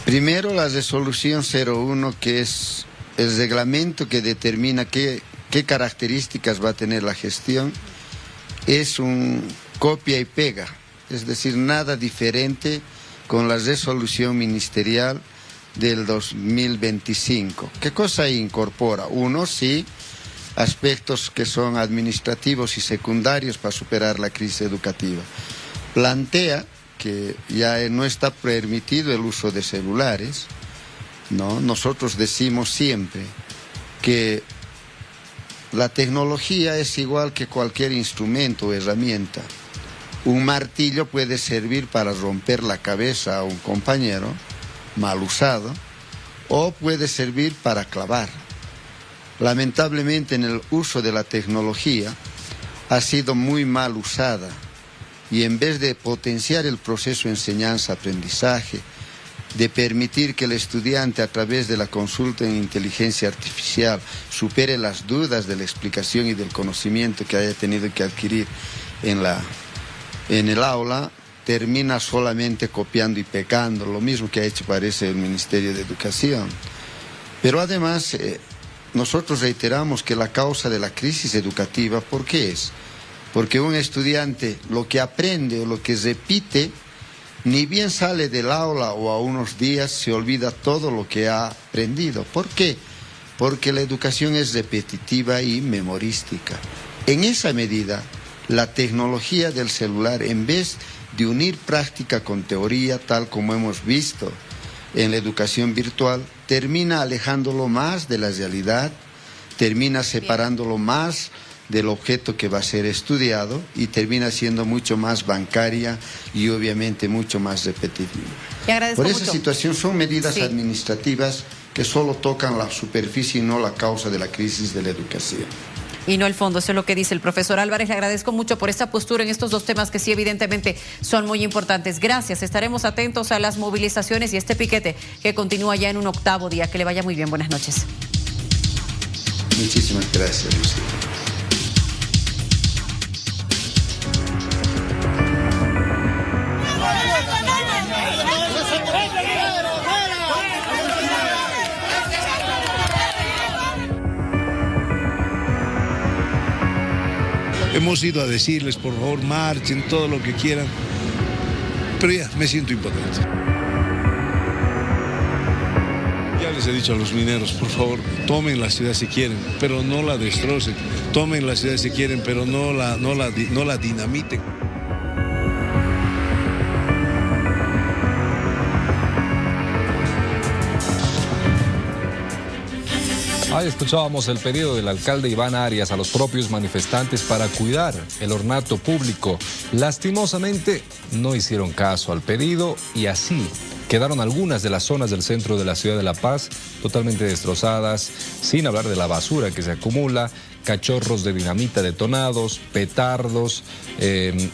Primero, la resolución 01, que es el reglamento que determina qué características va a tener la gestión, es un copia y pega, es decir, nada diferente con la resolución ministerial del 2025. ¿Qué cosa incorpora? Uno, sí, aspectos que son administrativos y secundarios para superar la crisis educativa. Plantea que ya no está permitido el uso de celulares, ¿no? Nosotros decimos siempre que la tecnología es igual que cualquier instrumento o herramienta. Un martillo puede servir para romper la cabeza a un compañero mal usado, o puede servir para clavar. Lamentablemente, en el uso de la tecnología ha sido muy mal usada, y en vez de potenciar el proceso de enseñanza-aprendizaje, de permitir que el estudiante, a través de la consulta en inteligencia artificial, supere las dudas de la explicación y del conocimiento que haya tenido que adquirir en el aula, termina solamente copiando y pegando, lo mismo que ha hecho, parece, el Ministerio de Educación. Pero además, nosotros reiteramos que la causa de la crisis educativa, ¿por qué es? Porque un estudiante lo que aprende o lo que repite, ni bien sale del aula o a unos días se olvida todo lo que ha aprendido. ¿Por qué? Porque la educación es repetitiva y memorística. En esa medida, la tecnología del celular, en vez de unir práctica con teoría, tal como hemos visto en la educación virtual, termina alejándolo más de la realidad, termina separándolo más del objeto que va a ser estudiado, y termina siendo mucho más bancaria y obviamente mucho más repetitiva. Por esa situación son medidas administrativas que solo tocan la superficie y no la causa de la crisis de la educación. Y no el fondo, eso es lo que dice el profesor Álvarez. Le agradezco mucho por esta postura en estos dos temas que sí evidentemente son muy importantes. Gracias, estaremos atentos a las movilizaciones y este piquete que continúa ya en un 8º día. Que le vaya muy bien, buenas noches. Muchísimas gracias, Lucía. Hemos ido a decirles, por favor, marchen, todo lo que quieran, pero ya me siento impotente. Ya les he dicho a los mineros, por favor, tomen la ciudad si quieren, pero no la destrocen. Tomen la ciudad si quieren, pero no la dinamiten. Ahí escuchábamos el pedido del alcalde Iván Arias a los propios manifestantes para cuidar el ornato público. Lastimosamente no hicieron caso al pedido y así Quedaron algunas de las zonas del centro de la ciudad de La Paz totalmente destrozadas, sin hablar de la basura que se acumula, cachorros de dinamita detonados, petardos,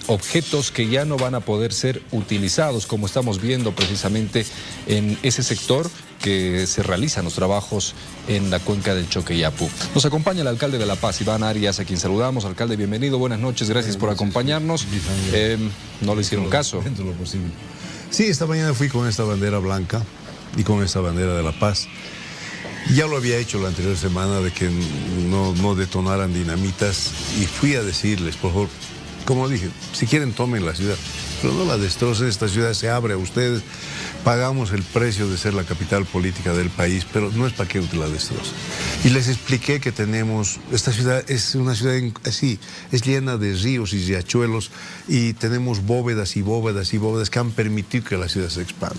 objetos que ya no van a poder ser utilizados, como estamos viendo precisamente en ese sector que se realizan los trabajos en la cuenca del Choqueyapu. Nos acompaña el alcalde de La Paz, Iván Arias, a quien saludamos. Alcalde, bienvenido, buenas noches, gracias por acompañarnos. No le hicieron caso. Dentro de lo posible. Sí, esta mañana fui con esta bandera blanca y con esta bandera de La Paz. Ya lo había hecho la anterior semana de que no detonaran dinamitas y fui a decirles, por favor, como dije, si quieren tomen la ciudad, pero no la destrocen, esta ciudad se abre a ustedes, pagamos el precio de ser la capital política del país, pero no es para que la destrocen. Y les expliqué que tenemos, esta ciudad es una ciudad así, es llena de ríos y riachuelos y tenemos bóvedas y bóvedas y bóvedas que han permitido que la ciudad se expanda.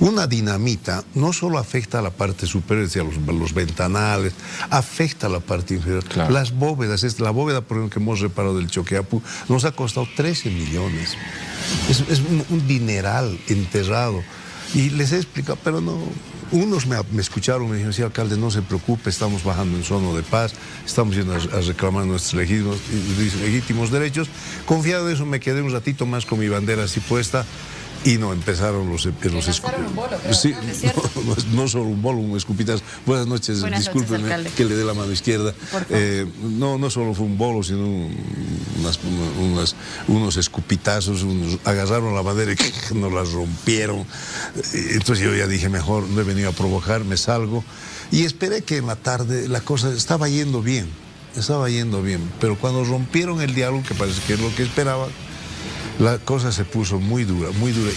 Una dinamita no solo afecta a la parte superior, es decir, a los ventanales, afecta a la parte inferior. Claro. Las bóvedas, la bóveda por ejemplo que hemos reparado del Choqueyapu nos ha costado 13 millones. Es un dineral enterrado. Y les he explicado, pero no. Unos me escucharon, me dijeron, sí, alcalde, no se preocupe, estamos bajando en zona de paz, estamos yendo a reclamar nuestros legítimos derechos. Confiado en eso, me quedé un ratito más con mi bandera así puesta y no, empezaron los sí, no solo un bolo, un escupitas. Buenas noches, discúlpenme que le dé la mano izquierda. No solo fue un bolo, sino unos escupitazos, agarraron la bandera y nos la rompieron. Entonces yo ya dije, mejor no he venido a provocar, me salgo. Y esperé que en la tarde la cosa estaba yendo bien, pero cuando rompieron el diálogo, que parece que es lo que esperaba, la cosa se puso muy dura,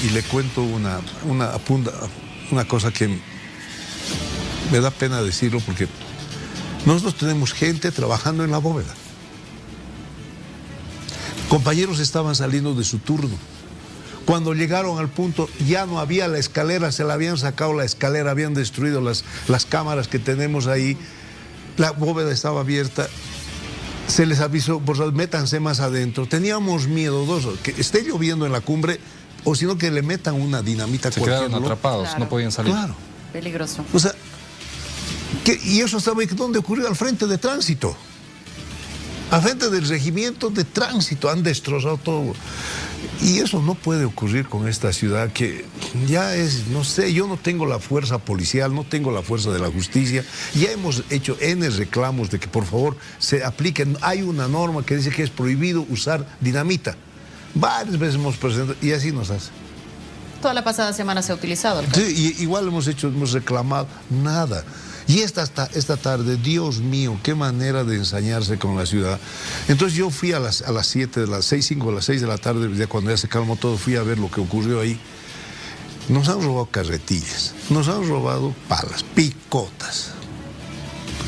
y le cuento una cosa que me da pena decirlo, porque nosotros tenemos gente trabajando en la bóveda. Compañeros estaban saliendo de su turno. Cuando llegaron al punto ya no había la escalera, se la habían sacado la escalera, habían destruido las cámaras que tenemos ahí, la bóveda estaba abierta. Se les avisó, por favor, métanse más adentro. Teníamos miedo, que esté lloviendo en la cumbre, o sino que le metan una dinamita. Se quedaron atrapados, claro. No podían salir. Claro. Peligroso. O sea, y eso estaba, ¿dónde ocurrió? Al frente de tránsito. Al frente del regimiento de tránsito, han destrozado todo. Y eso no puede ocurrir con esta ciudad que ya es, no sé, yo no tengo la fuerza policial, no tengo la fuerza de la justicia. Ya hemos hecho N reclamos de que por favor se apliquen. Hay una norma que dice que es prohibido usar dinamita. Varias veces hemos presentado y así nos hace. Toda la pasada semana se ha utilizado. Sí, igual hemos reclamado, nada. Y esta tarde, Dios mío, qué manera de ensañarse con la ciudad. Entonces yo fui a las 7, de las 6 de la tarde, ya cuando ya se calmó todo, fui a ver lo que ocurrió ahí. Nos han robado carretillas, nos han robado palas, picotas.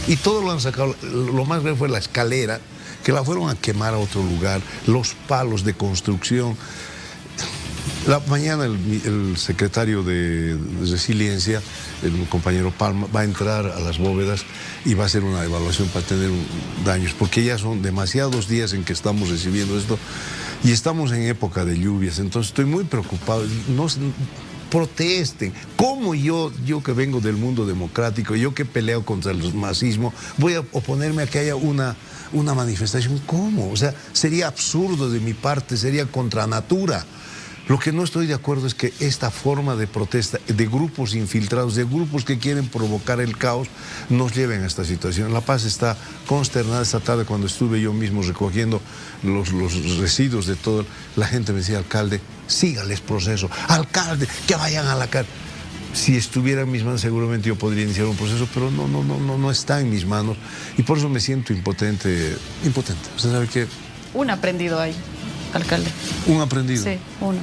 Y todo lo han sacado, lo más grave fue la escalera, que la fueron a quemar a otro lugar, los palos de construcción. Mañana el secretario de Resiliencia, el compañero Palma, va a entrar a las bóvedas y va a hacer una evaluación para tener daños, porque ya son demasiados días en que estamos recibiendo esto y estamos en época de lluvias, entonces estoy muy preocupado. No protesten. ¿Cómo yo que vengo del mundo democrático, yo que peleo contra el masismo, voy a oponerme a que haya una manifestación? ¿Cómo? O sea, sería absurdo de mi parte, sería contra natura. Lo que no estoy de acuerdo es que esta forma de protesta de grupos infiltrados, de grupos que quieren provocar el caos, nos lleven a esta situación. La Paz está consternada. Esta tarde, cuando estuve yo mismo recogiendo los residuos de todo, la gente me decía, alcalde, sígales proceso. Alcalde, que vayan a la cárcel. Si estuviera en mis manos, seguramente yo podría iniciar un proceso, pero no está en mis manos. Y por eso me siento impotente. ¿Usted sabe qué? Un aprendido ahí, alcalde. ¿Un aprendido? Sí, uno.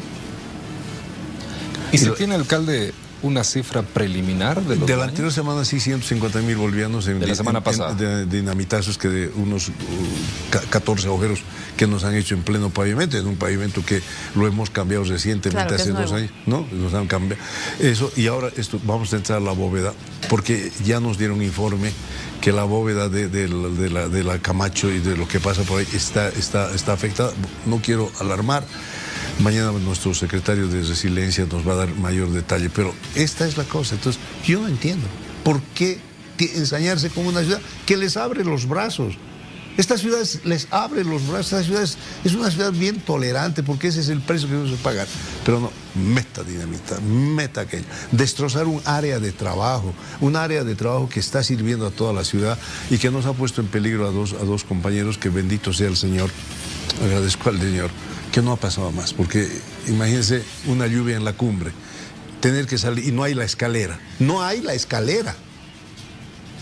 ¿Y se tiene, alcalde, una cifra preliminar de los de la anterior semana? Sí, 150,000 bolivianos de la semana pasada. De dinamitazos, que de unos 14 agujeros que nos han hecho en pleno pavimento, en un pavimento que lo hemos cambiado recientemente, hace 2 años, ¿no? Nos han cambiado eso, y ahora vamos a entrar a la bóveda, porque ya nos dieron informe que la bóveda de la Camacho y de lo que pasa por ahí está afectada. No quiero alarmar, Mañana nuestro secretario de Resiliencia nos va a dar mayor detalle, pero esta es la cosa. Entonces, yo no entiendo por qué ensañarse con una ciudad que les abre los brazos. Esta ciudad les abre los brazos. Esta ciudad es una ciudad bien tolerante, porque ese es el precio que debemos pagar. Pero no, meta dinamita, meta aquello. Destrozar un área de trabajo que está sirviendo a toda la ciudad y que nos ha puesto en peligro a dos compañeros, que bendito sea el Señor. Agradezco al Señor que no ha pasado más, porque imagínense una lluvia en la cumbre, tener que salir y no hay la escalera. No hay la escalera.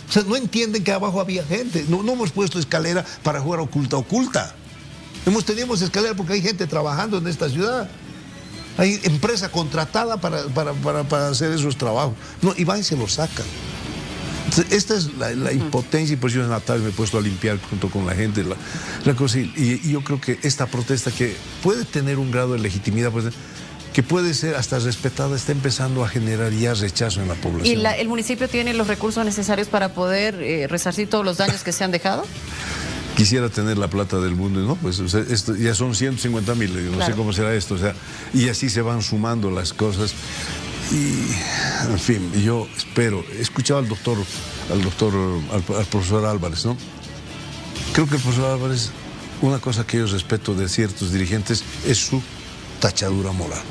O sea, no entienden que abajo había gente. No hemos puesto escalera para jugar oculta. Tenemos escalera porque hay gente trabajando en esta ciudad. Hay empresa contratada para hacer esos trabajos. No, y van y se los sacan. Entonces, esta es la impotencia, y por eso en la tarde me he puesto a limpiar junto con la gente la cosa. Y yo creo que esta protesta, que puede tener un grado de legitimidad, pues, que puede ser hasta respetada, está empezando a generar ya rechazo en la población. ¿Y el municipio tiene los recursos necesarios para poder resarcir todos los daños que se han dejado? Quisiera tener la plata del mundo, ¿no? Pues, o sea, esto ya son 150,000, yo no sé cómo será esto, o sea, y así se van sumando las cosas. Y, en fin, yo espero, he escuchado al profesor Álvarez, ¿no? Creo que el profesor Álvarez, una cosa que yo respeto de ciertos dirigentes es su tachadura moral.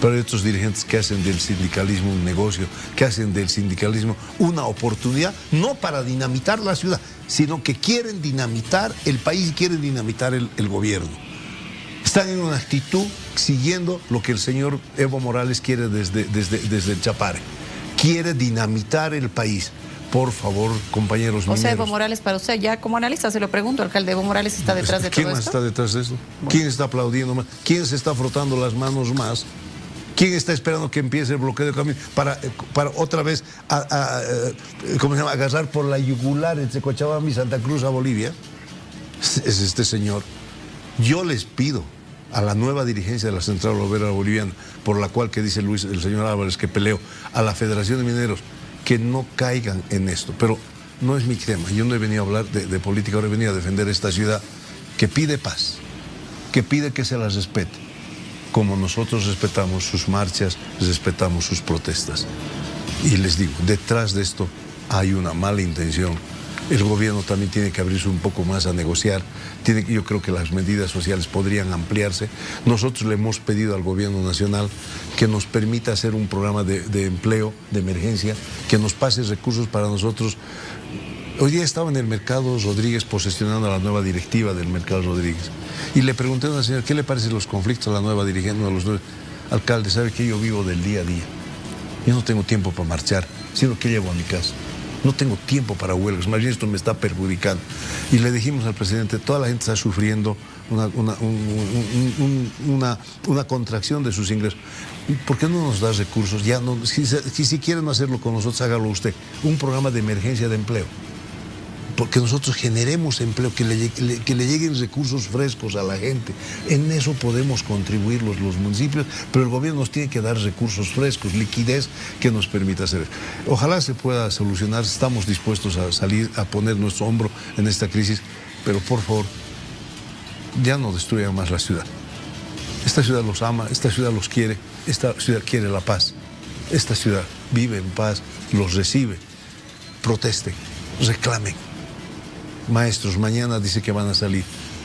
Pero hay otros dirigentes que hacen del sindicalismo un negocio, que hacen del sindicalismo una oportunidad, no para dinamitar la ciudad, sino que quieren dinamitar el país y quieren dinamitar el gobierno. Están en una actitud siguiendo lo que el señor Evo Morales quiere desde el Chapare. Quiere dinamitar el país. Por favor, compañeros mineros. O sea, Evo Morales, para usted, ya como analista se lo pregunto, alcalde, ¿Evo Morales está detrás de todo esto? ¿Quién más está detrás de esto? Bueno. ¿Quién está aplaudiendo más? ¿Quién se está frotando las manos más? ¿Quién está esperando que empiece el bloqueo de camino para otra vez agarrar por la yugular entre Cochabamba y Santa Cruz a Bolivia? Es este señor. Yo les pido a la nueva dirigencia de la Central Obrera Boliviana, por la cual, que dice el señor Álvarez que peleo, a la Federación de Mineros, que no caigan en esto. Pero no es mi tema. Yo no he venido a hablar de política, ahora he venido a defender esta ciudad que pide paz, que pide que se las respete, como nosotros respetamos sus marchas, respetamos sus protestas. Y les digo, detrás de esto hay una mala intención. El gobierno también tiene que abrirse un poco más a negociar. Yo creo que las medidas sociales podrían ampliarse. Nosotros le hemos pedido al gobierno nacional que nos permita hacer un programa de empleo, de emergencia, que nos pase recursos para nosotros. Hoy día estaba en el Mercado Rodríguez posesionando a la nueva directiva del Mercado Rodríguez. Y le pregunté a una señora, ¿qué le parecen los conflictos a la nueva dirigente? Alcalde, sabe que yo vivo del día a día. Yo no tengo tiempo para marchar, sino que llego a mi casa. No tengo tiempo para huelgas, más bien esto me está perjudicando. Y le dijimos al presidente, toda la gente está sufriendo una contracción de sus ingresos. ¿Por qué no nos da recursos? Ya no, si quieren hacerlo con nosotros, hágalo usted. Un programa de emergencia de empleo. Porque nosotros generemos empleo, que le lleguen recursos frescos a la gente. En eso podemos contribuir los municipios, pero el gobierno nos tiene que dar recursos frescos, liquidez que nos permita hacer eso. Ojalá se pueda solucionar, estamos dispuestos a salir, a poner nuestro hombro en esta crisis, pero por favor, ya no destruyan más la ciudad. Esta ciudad los ama, esta ciudad los quiere, esta ciudad quiere la paz. Esta ciudad vive en paz, los recibe, protesten, reclamen. Maestros, mañana dice que van a salir.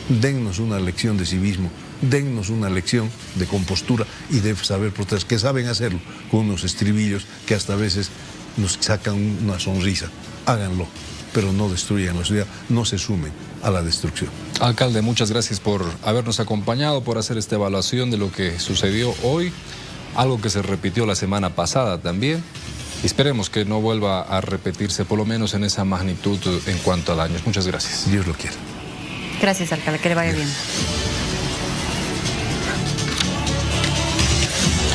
Dennos una lección de civismo, dennos una lección de compostura y de saber protestar, que saben hacerlo con unos estribillos que hasta a veces nos sacan una sonrisa. Háganlo, pero no destruyan la ciudad, no se sumen a la destrucción. Alcalde, muchas gracias por habernos acompañado, por hacer esta evaluación de lo que sucedió hoy, algo que se repitió la semana pasada también. Esperemos que no vuelva a repetirse, por lo menos en esa magnitud en cuanto a daños. Muchas gracias. Dios lo quiera. Gracias, alcalde. Que le vaya bien.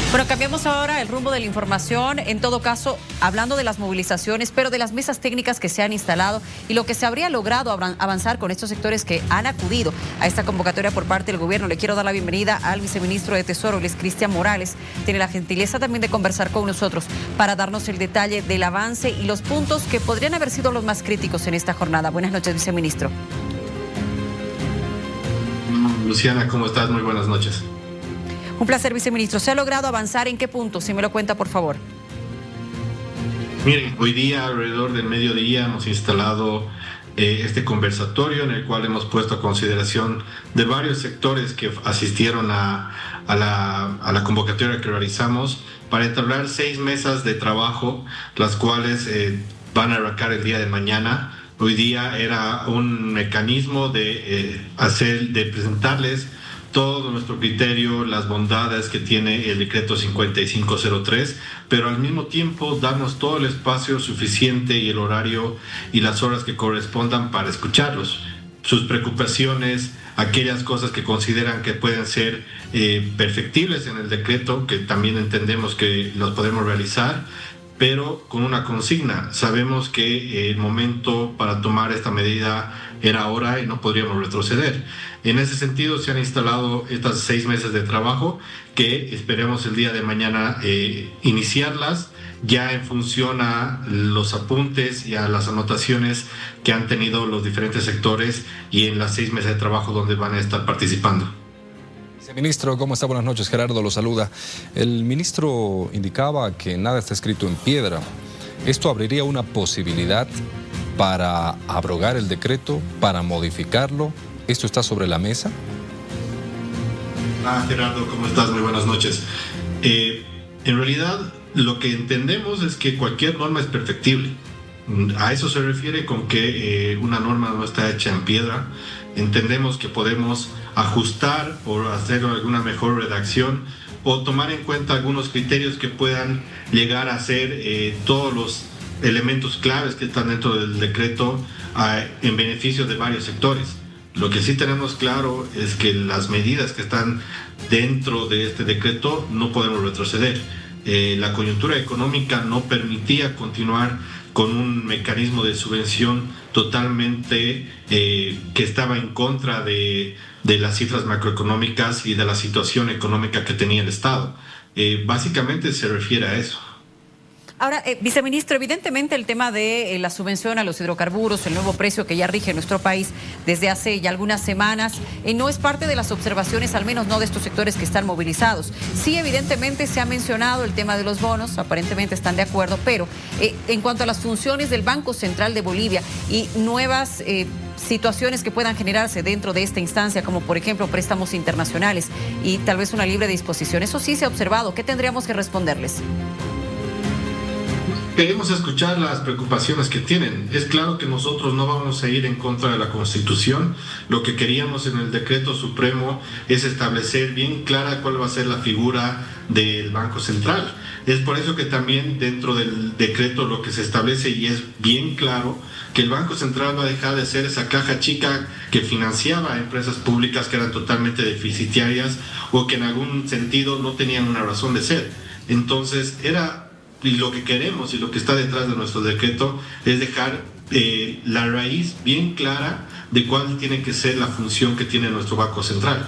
Bueno, cambiamos ahora el rumbo de la información, en todo caso, hablando de las movilizaciones, pero de las mesas técnicas que se han instalado y lo que se habría logrado avanzar con estos sectores que han acudido a esta convocatoria por parte del gobierno. Le quiero dar la bienvenida al viceministro de Tesoro, Luis Cristian Morales. Tiene la gentileza también de conversar con nosotros para darnos el detalle del avance y los puntos que podrían haber sido los más críticos en esta jornada. Buenas noches, viceministro. Luciana, ¿cómo estás? Muy buenas noches. Un placer, viceministro. ¿Se ha logrado avanzar en qué punto? Si me lo cuenta, por favor. Miren, hoy día alrededor del mediodía hemos instalado este conversatorio en el cual hemos puesto a consideración de varios sectores que asistieron a la convocatoria que realizamos para entablar 6 mesas de trabajo, las cuales van a arrancar el día de mañana. Hoy día era un mecanismo de presentarles todo nuestro criterio, las bondades que tiene el decreto 5503, pero al mismo tiempo darnos todo el espacio suficiente y el horario y las horas que correspondan para escucharlos, sus preocupaciones, aquellas cosas que consideran que pueden ser perfectibles en el decreto, que también entendemos que los podemos realizar, pero con una consigna. Sabemos que el momento para tomar esta medida era ahora y no podríamos retroceder. En ese sentido se han instalado estas 6 meses de trabajo que esperemos el día de mañana iniciarlas ya en función a los apuntes y a las anotaciones que han tenido los diferentes sectores y en las 6 mesas de trabajo donde van a estar participando. Ministro, ¿cómo está? Buenas noches. Gerardo lo saluda. El ministro indicaba que nada está escrito en piedra. ¿Esto abriría una posibilidad para abrogar el decreto, para modificarlo? ¿Esto está sobre la mesa? Gerardo, ¿cómo estás? Muy buenas noches. En realidad, lo que entendemos es que cualquier norma es perfectible. A eso se refiere con que una norma no está hecha en piedra. Entendemos que podemos ajustar o hacer alguna mejor redacción o tomar en cuenta algunos criterios que puedan llegar a ser todos los elementos claves que están dentro del decreto en beneficio de varios sectores. Lo que sí tenemos claro es que las medidas que están dentro de este decreto no podemos retroceder. La coyuntura económica no permitía continuar con un mecanismo de subvención totalmente que estaba en contra de las cifras macroeconómicas y de la situación económica que tenía el Estado. Básicamente se refiere a eso. Ahora, viceministro, evidentemente el tema de la subvención a los hidrocarburos, el nuevo precio que ya rige en nuestro país desde hace ya algunas semanas, no es parte de las observaciones, al menos no de estos sectores que están movilizados. Sí, evidentemente se ha mencionado el tema de los bonos, aparentemente están de acuerdo, pero en cuanto a las funciones del Banco Central de Bolivia y nuevas situaciones que puedan generarse dentro de esta instancia, como por ejemplo préstamos internacionales y tal vez una libre disposición, eso sí se ha observado. ¿Qué tendríamos que responderles? Queremos escuchar las preocupaciones que tienen. Es claro que nosotros no vamos a ir en contra de la Constitución. Lo que queríamos en el decreto supremo es establecer bien clara cuál va a ser la figura del Banco Central. Es por eso que también dentro del decreto lo que se establece, y es bien claro, que el Banco Central va a dejar de ser esa caja chica que financiaba a empresas públicas que eran totalmente deficitarias o que en algún sentido no tenían una razón de ser. Entonces y lo que queremos y lo que está detrás de nuestro decreto es dejar la raíz bien clara de cuál tiene que ser la función que tiene nuestro Banco Central.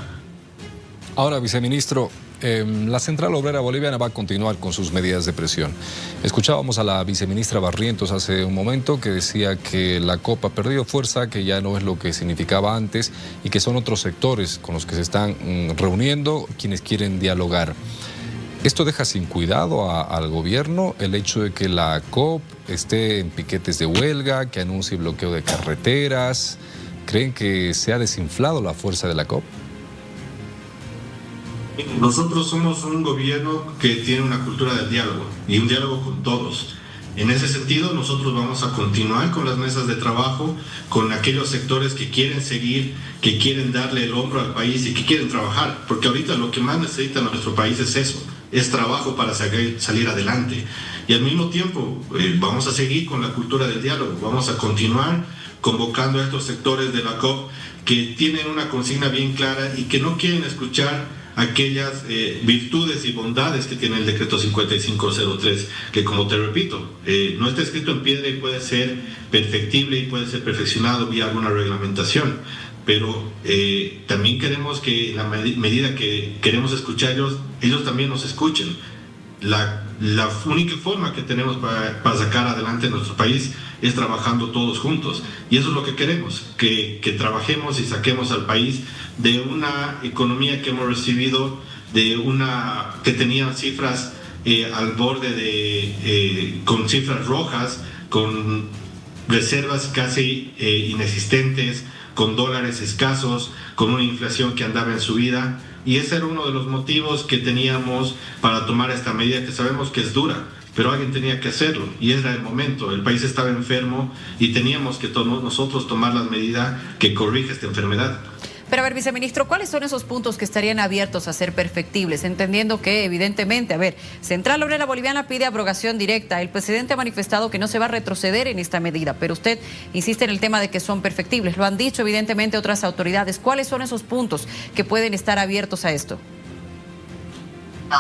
Ahora, viceministro, la Central Obrera Boliviana va a continuar con sus medidas de presión. Escuchábamos a la viceministra Barrientos hace un momento que decía que la COP ha perdido fuerza, que ya no es lo que significaba antes y que son otros sectores con los que se están reuniendo quienes quieren dialogar. ¿Esto deja sin cuidado al gobierno el hecho de que la COP esté en piquetes de huelga, que anuncie bloqueo de carreteras? ¿Creen que se ha desinflado la fuerza de la COP? Nosotros somos un gobierno que tiene una cultura del diálogo y un diálogo con todos. En ese sentido, nosotros vamos a continuar con las mesas de trabajo, con aquellos sectores que quieren seguir, que quieren darle el hombro al país y que quieren trabajar, porque ahorita lo que más necesita nuestro país es eso. Es trabajo para salir adelante. Y al mismo tiempo vamos a seguir con la cultura del diálogo, vamos a continuar convocando a estos sectores de la COP que tienen una consigna bien clara y que no quieren escuchar aquellas virtudes y bondades que tiene el decreto 5503, que como te repito, no está escrito en piedra y puede ser perfectible y puede ser perfeccionado vía alguna reglamentación. Pero también queremos que en la medida que queremos escucharlos, ellos también nos escuchen. La única forma que tenemos para sacar adelante nuestro país es trabajando todos juntos. Y eso es lo que queremos, que trabajemos y saquemos al país de una economía que hemos recibido que tenían cifras al borde con cifras rojas, con reservas casi inexistentes, con dólares escasos, con una inflación que andaba en subida. Y ese era uno de los motivos que teníamos para tomar esta medida, que sabemos que es dura, pero alguien tenía que hacerlo y era el momento. El país estaba enfermo y teníamos que nosotros tomar las medidas que corrige esta enfermedad. Pero a ver, viceministro, ¿cuáles son esos puntos que estarían abiertos a ser perfectibles? Entendiendo que, evidentemente, Central Obrera Boliviana pide abrogación directa. El presidente ha manifestado que no se va a retroceder en esta medida, pero usted insiste en el tema de que son perfectibles. Lo han dicho, evidentemente, otras autoridades. ¿Cuáles son esos puntos que pueden estar abiertos a esto?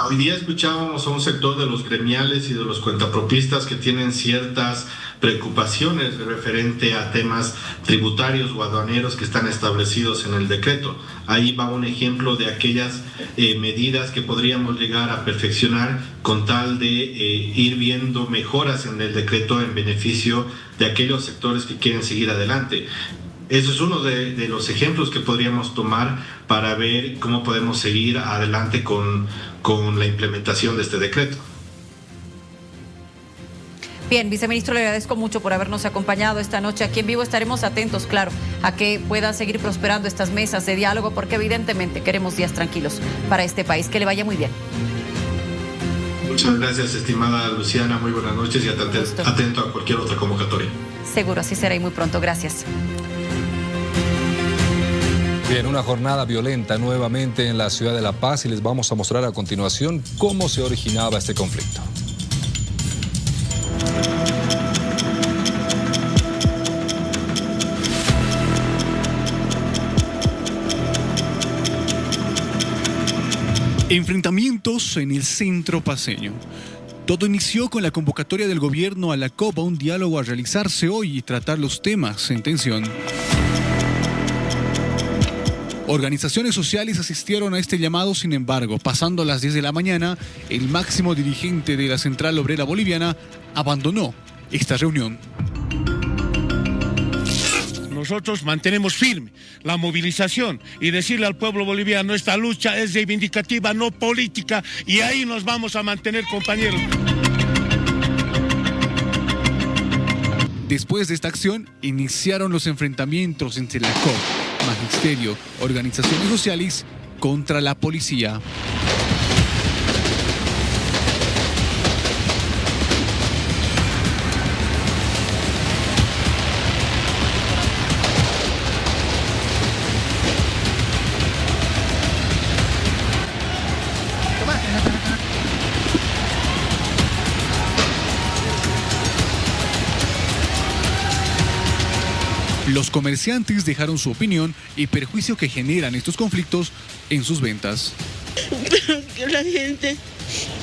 Hoy día escuchábamos a un sector de los gremiales y de los cuentapropistas que tienen ciertas preocupaciones referente a temas tributarios o aduaneros que están establecidos en el decreto. Ahí va un ejemplo de aquellas medidas que podríamos llegar a perfeccionar con tal de ir viendo mejoras en el decreto en beneficio de aquellos sectores que quieren seguir adelante. Eso es uno de los ejemplos que podríamos tomar para ver cómo podemos seguir adelante con la implementación de este decreto. Bien, viceministro, le agradezco mucho por habernos acompañado esta noche aquí en vivo. Estaremos atentos, claro, a que puedan seguir prosperando estas mesas de diálogo, porque evidentemente queremos días tranquilos para este país. Que le vaya muy bien. Muchas gracias, estimada Luciana. Muy buenas noches y atento a cualquier otra convocatoria. Seguro, así será y muy pronto. Gracias. Bien, una jornada violenta nuevamente en la ciudad de La Paz y les vamos a mostrar a continuación cómo se originaba este conflicto. Enfrentamientos en el centro paceño. Todo inició con la convocatoria del gobierno a la COP, a un diálogo a realizarse hoy y tratar los temas en tensión. Organizaciones sociales asistieron a este llamado, sin embargo, pasando las 10 de la mañana, el máximo dirigente de la Central Obrera Boliviana abandonó esta reunión. Nosotros mantenemos firme la movilización y decirle al pueblo boliviano, esta lucha es reivindicativa, no política, y ahí nos vamos a mantener, compañeros. Después de esta acción, iniciaron los enfrentamientos entre la COP, Magisterio, organizaciones sociales contra la policía. Los comerciantes dejaron su opinión y perjuicio que generan estos conflictos en sus ventas. Que la gente,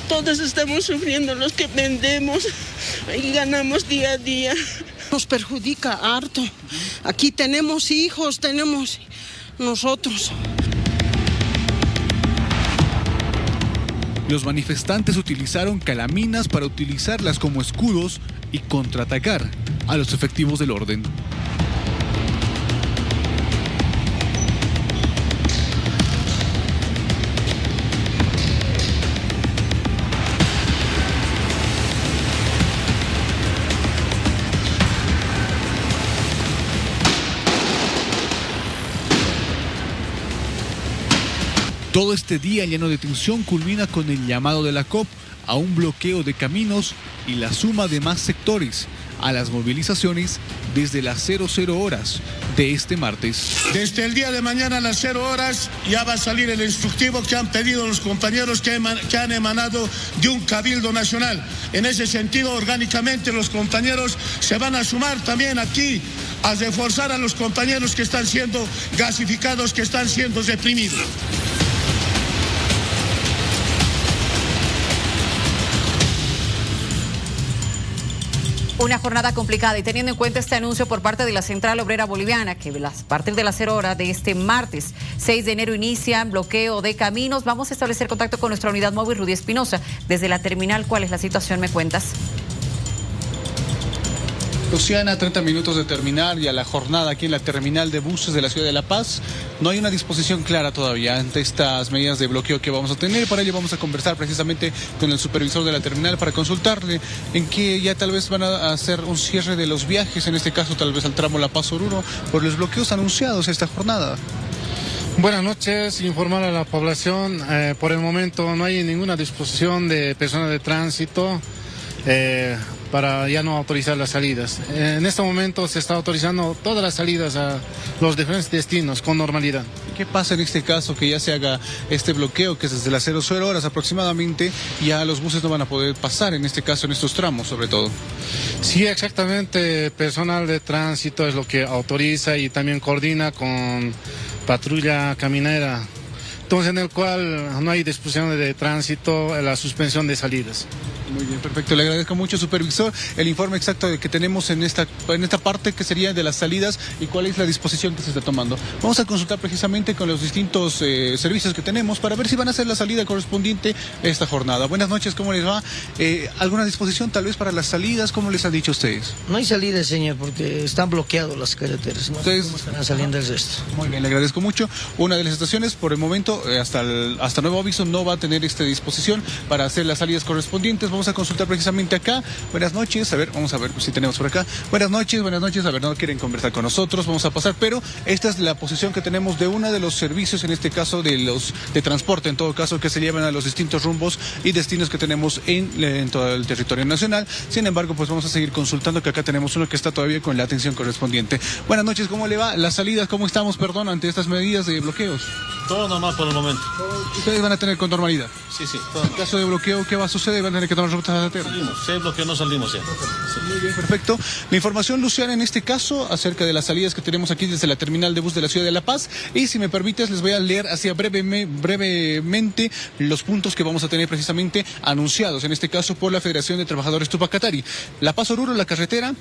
todos estamos sufriendo, los que vendemos y ganamos día a día. Nos perjudica harto. Aquí tenemos hijos, tenemos nosotros. Los manifestantes utilizaron calaminas para utilizarlas como escudos y contraatacar a los efectivos del orden. Todo este día lleno de tensión culmina con el llamado de la COP a un bloqueo de caminos y la suma de más sectores a las movilizaciones desde las 00 horas de este martes. Desde el día de mañana a las 0 horas ya va a salir el instructivo que han pedido los compañeros que han emanado de un cabildo nacional. En ese sentido, orgánicamente los compañeros se van a sumar también aquí a reforzar a los compañeros que están siendo gasificados, que están siendo reprimidos. Una jornada complicada, y teniendo en cuenta este anuncio por parte de la Central Obrera Boliviana, que a partir de las 0 horas de este martes 6 de enero inician bloqueo de caminos, vamos a establecer contacto con nuestra unidad móvil Rudy Espinosa desde la terminal. ¿Cuál es la situación? ¿Me cuentas? Luciana, 30 minutos de terminar ya la jornada aquí en la terminal de buses de la ciudad de La Paz. No hay una disposición clara todavía ante estas medidas de bloqueo que vamos a tener. Para ello vamos a conversar precisamente con el supervisor de la terminal para consultarle en que ya tal vez van a hacer un cierre de los viajes, en este caso tal vez al tramo La Paz-Oruro, por los bloqueos anunciados esta jornada. Buenas noches, informar a la población. Por el momento no hay ninguna disposición de personas de tránsito para ya no autorizar las salidas. En este momento se está autorizando todas las salidas a los diferentes destinos con normalidad. ¿Qué pasa en este caso que ya se haga este bloqueo, que es desde las 00 horas aproximadamente, ya los buses no van a poder pasar, en este caso en estos tramos sobre todo? Sí, exactamente, personal de tránsito es lo que autoriza y también coordina con patrulla caminera. Entonces, en el cual no hay disposición de tránsito, la suspensión de salidas. Muy bien, perfecto. Le agradezco mucho, supervisor, el informe exacto que tenemos en esta parte que sería de las salidas y cuál es la disposición que se está tomando. Vamos a consultar precisamente con los distintos servicios que tenemos para ver si van a hacer la salida correspondiente a esta jornada. Buenas noches, ¿cómo les va? ¿Alguna disposición tal vez para las salidas? ¿Cómo les han dicho ustedes? No hay salida, señor, porque están bloqueadas las carreteras. No sé cómo estarán saliendo el resto. Muy bien, le agradezco mucho. Una de las estaciones, por el momento, hasta nuevo aviso, no va a tener esta disposición para hacer las salidas correspondientes. Vamos a consultar precisamente acá. Buenas noches, a ver, vamos a ver si tenemos por acá. Buenas noches, a ver, no quieren conversar con nosotros, vamos a pasar, pero esta es la posición que tenemos de uno de los servicios, en este caso de transporte, en todo caso, que se llevan a los distintos rumbos y destinos que tenemos en todo el territorio nacional. Sin embargo, pues vamos a seguir consultando, que acá tenemos uno que está todavía con la atención correspondiente. Buenas noches, ¿cómo le va? Las salidas, ¿cómo estamos, perdón, ante estas medidas de bloqueos? Todo normal por el momento. ¿Ustedes van a tener con normalidad? Sí, sí. En caso de bloqueo, ¿qué va a suceder? ¿Van a tener que tomar rutas alternas? Salimos. Si hay bloqueo, no salimos ya. Sí. Muy bien, perfecto. La información, Luciana, en este caso, acerca de las salidas que tenemos aquí desde la terminal de bus de la ciudad de La Paz. Y si me permites, les voy a leer así brevemente los puntos que vamos a tener precisamente anunciados, en este caso por la Federación de Trabajadores Tupac Katari. La Paz-Oruro, la carretera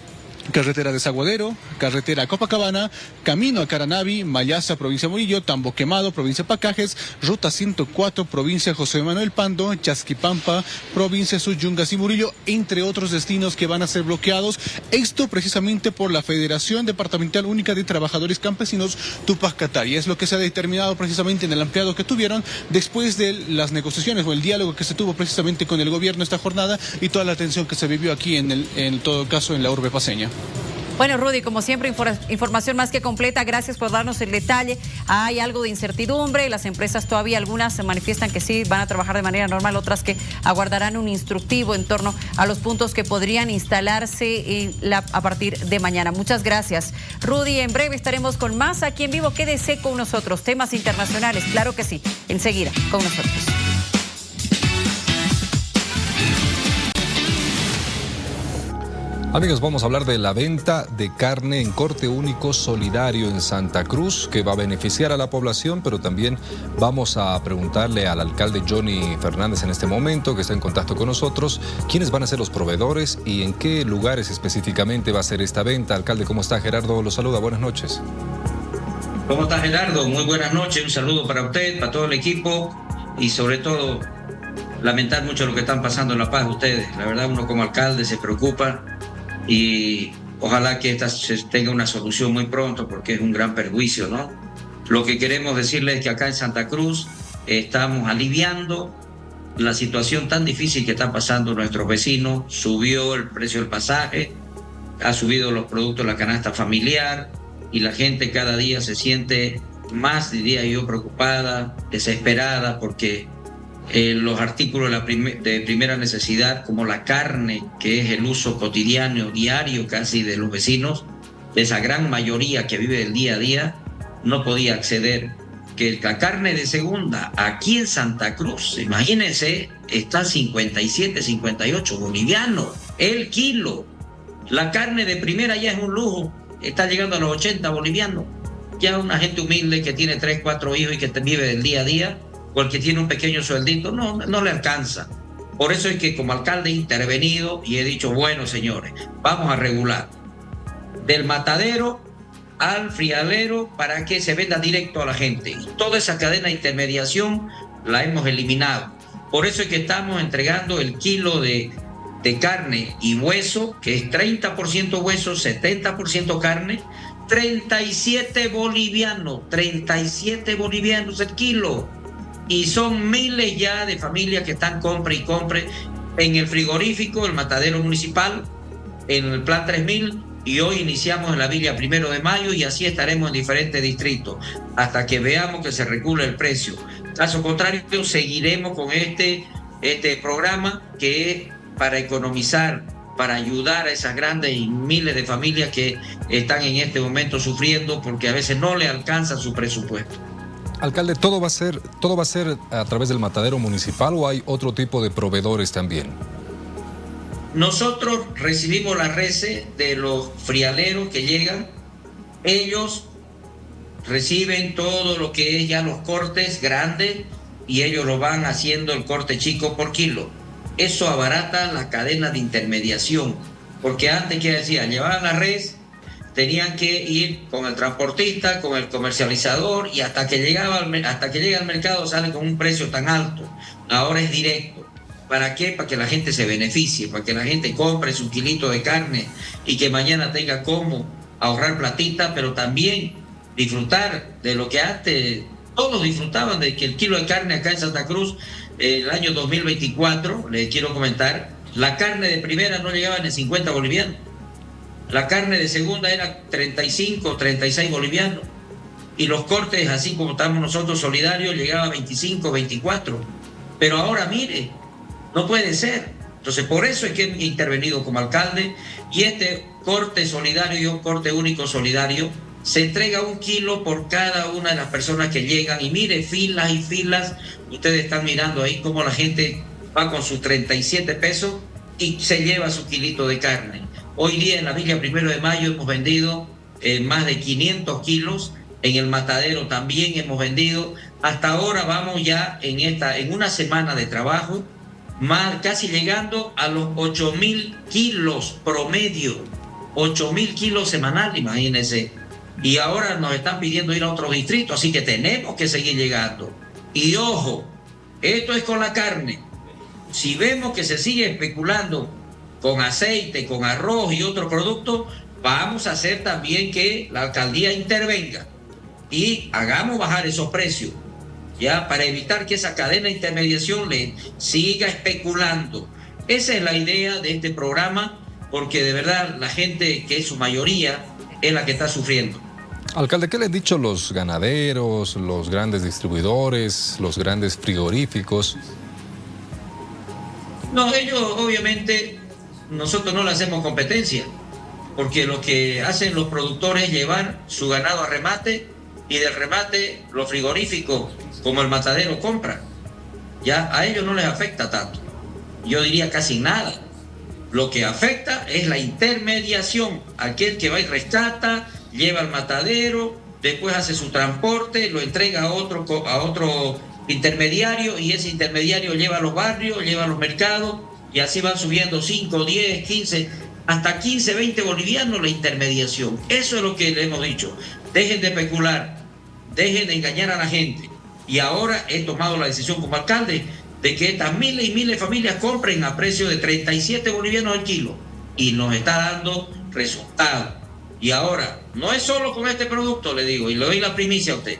Desaguadero, carretera a Copacabana, camino a Caranavi, Mayasa, provincia de Murillo, Tambo Quemado, provincia de Pacajes, ruta 104, provincia José Manuel Pando, Chasquipampa, provincia Suyungas y Murillo, entre otros destinos que van a ser bloqueados. Esto precisamente por la Federación Departamental Única de Trabajadores Campesinos Tupac Katari. Es lo que se ha determinado precisamente en el ampliado que tuvieron después de las negociaciones o el diálogo que se tuvo precisamente con el gobierno esta jornada y toda la atención que se vivió aquí en todo caso en la urbe paceña. Bueno, Rudy, como siempre, información más que completa. Gracias por darnos el detalle. Hay algo de incertidumbre. Las empresas todavía, algunas se manifiestan que sí van a trabajar de manera normal, otras que aguardarán un instructivo en torno a los puntos que podrían instalarse a partir de mañana. Muchas gracias, Rudy. En breve estaremos con más aquí en vivo. Quédese con nosotros. Temas internacionales, claro que sí. Enseguida, con nosotros. Amigos, vamos a hablar de la venta de carne en corte único solidario en Santa Cruz, que va a beneficiar a la población, pero también vamos a preguntarle al alcalde Johnny Fernández en este momento, que está en contacto con nosotros, quiénes van a ser los proveedores y en qué lugares específicamente va a ser esta venta. Alcalde, ¿cómo está? Gerardo lo saluda, buenas noches. ¿Cómo está, Gerardo? Muy buenas noches, un saludo para usted, para todo el equipo y sobre todo lamentar mucho lo que están pasando en La Paz ustedes. La verdad, uno como alcalde se preocupa y ojalá que esta se tenga una solución muy pronto, porque es un gran perjuicio, ¿no? Lo que queremos decirles es que acá en Santa Cruz estamos aliviando la situación tan difícil que están pasando nuestros vecinos. Subió el precio del pasaje, ha subido los productos de la canasta familiar y la gente cada día se siente más, diría yo, preocupada, desesperada, porque los artículos de primera necesidad, como la carne, que es el uso cotidiano, diario casi de los vecinos, de esa gran mayoría que vive del día a día, no podía acceder. Que la carne de segunda aquí en Santa Cruz, imagínense, está 57, 58 bolivianos el kilo. La carne de primera ya es un lujo, está llegando a los 80 bolivianos. Ya una gente humilde que tiene 3, 4 hijos y que vive del día a día, o el que tiene un pequeño sueldito, no le alcanza. Por eso es que como alcalde he intervenido y he dicho, bueno, señores, vamos a regular del matadero al frialero para que se venda directo a la gente. Y toda esa cadena de intermediación la hemos eliminado. Por eso es que estamos entregando el kilo de de carne y hueso, que es 30% hueso, 70% carne, 37 bolivianos el kilo. Y son miles ya de familias que están compre y compre en el frigorífico, el matadero municipal, en el Plan 3000, y hoy iniciamos en la Villa 1 de Mayo y así estaremos en diferentes distritos hasta que veamos que se regule el precio. Caso contrario, seguiremos con este programa que es para economizar, para ayudar a esas grandes y miles de familias que están en este momento sufriendo porque a veces no le alcanza su presupuesto. Alcalde, ¿todo va a ser a través del matadero municipal o hay otro tipo de proveedores también? Nosotros recibimos la rece de los frialeros que llegan. Ellos reciben todo lo que es ya los cortes grandes y ellos lo van haciendo el corte chico por kilo. Eso abarata la cadena de intermediación, porque antes, ¿qué decía? Llevaban la res, tenían que ir con el transportista, con el comercializador, y hasta que llega al mercado sale con un precio tan alto. Ahora es directo. ¿Para qué? Para que la gente se beneficie, para que la gente compre su kilito de carne y que mañana tenga cómo ahorrar platita, pero también disfrutar de lo que antes todos disfrutaban, de que el kilo de carne acá en Santa Cruz, el año 2024, les quiero comentar, la carne de primera no llegaba ni 50 bolivianos. La carne de segunda era 35, 36 bolivianos. Y los cortes, así como estamos nosotros solidarios, llegaba a 25, 24. Pero ahora, mire, no puede ser. Entonces, por eso es que he intervenido como alcalde. Y este corte solidario y un corte único solidario se entrega 1 kilo por cada una de las personas que llegan. Y mire, filas y filas. Ustedes están mirando ahí cómo la gente va con sus 37 pesos y se lleva su kilito de carne. Hoy día en la Villa 1 de Mayo hemos vendido más de 500 kilos. En el matadero también hemos vendido. Hasta ahora vamos ya en una semana de trabajo, casi llegando a los 8.000 kilos promedio. 8.000 kilos semanal, imagínense. Y ahora nos están pidiendo ir a otros distritos, así que tenemos que seguir llegando. Y ojo, esto es con la carne. Si vemos que se sigue especulando con aceite, con arroz y otros productos, vamos a hacer también que la alcaldía intervenga y hagamos bajar esos precios, ya, para evitar que esa cadena de intermediación le siga especulando. Esa es la idea de este programa, porque de verdad la gente, que es su mayoría, es la que está sufriendo. Alcalde, ¿qué le han dicho los ganaderos, los grandes distribuidores, los grandes frigoríficos? No, ellos obviamente, nosotros no le hacemos competencia, porque lo que hacen los productores es llevar su ganado a remate, y del remate los frigoríficos como el matadero compran. Ya a ellos no les afecta tanto, yo diría casi nada. Lo que afecta es la intermediación, aquel que va y rescata, lleva al matadero, después hace su transporte, lo entrega a otro intermediario, y ese intermediario lleva a los barrios, lleva a los mercados, y así van subiendo 5, 10, 15, hasta 15, 20 bolivianos la intermediación. Eso es lo que le hemos dicho. Dejen de especular, dejen de engañar a la gente. Y ahora he tomado la decisión como alcalde de que estas miles y miles de familias compren a precio de 37 bolivianos al kilo. Y nos está dando resultados. Y ahora, no es solo con este producto, le digo, y le doy la primicia a usted.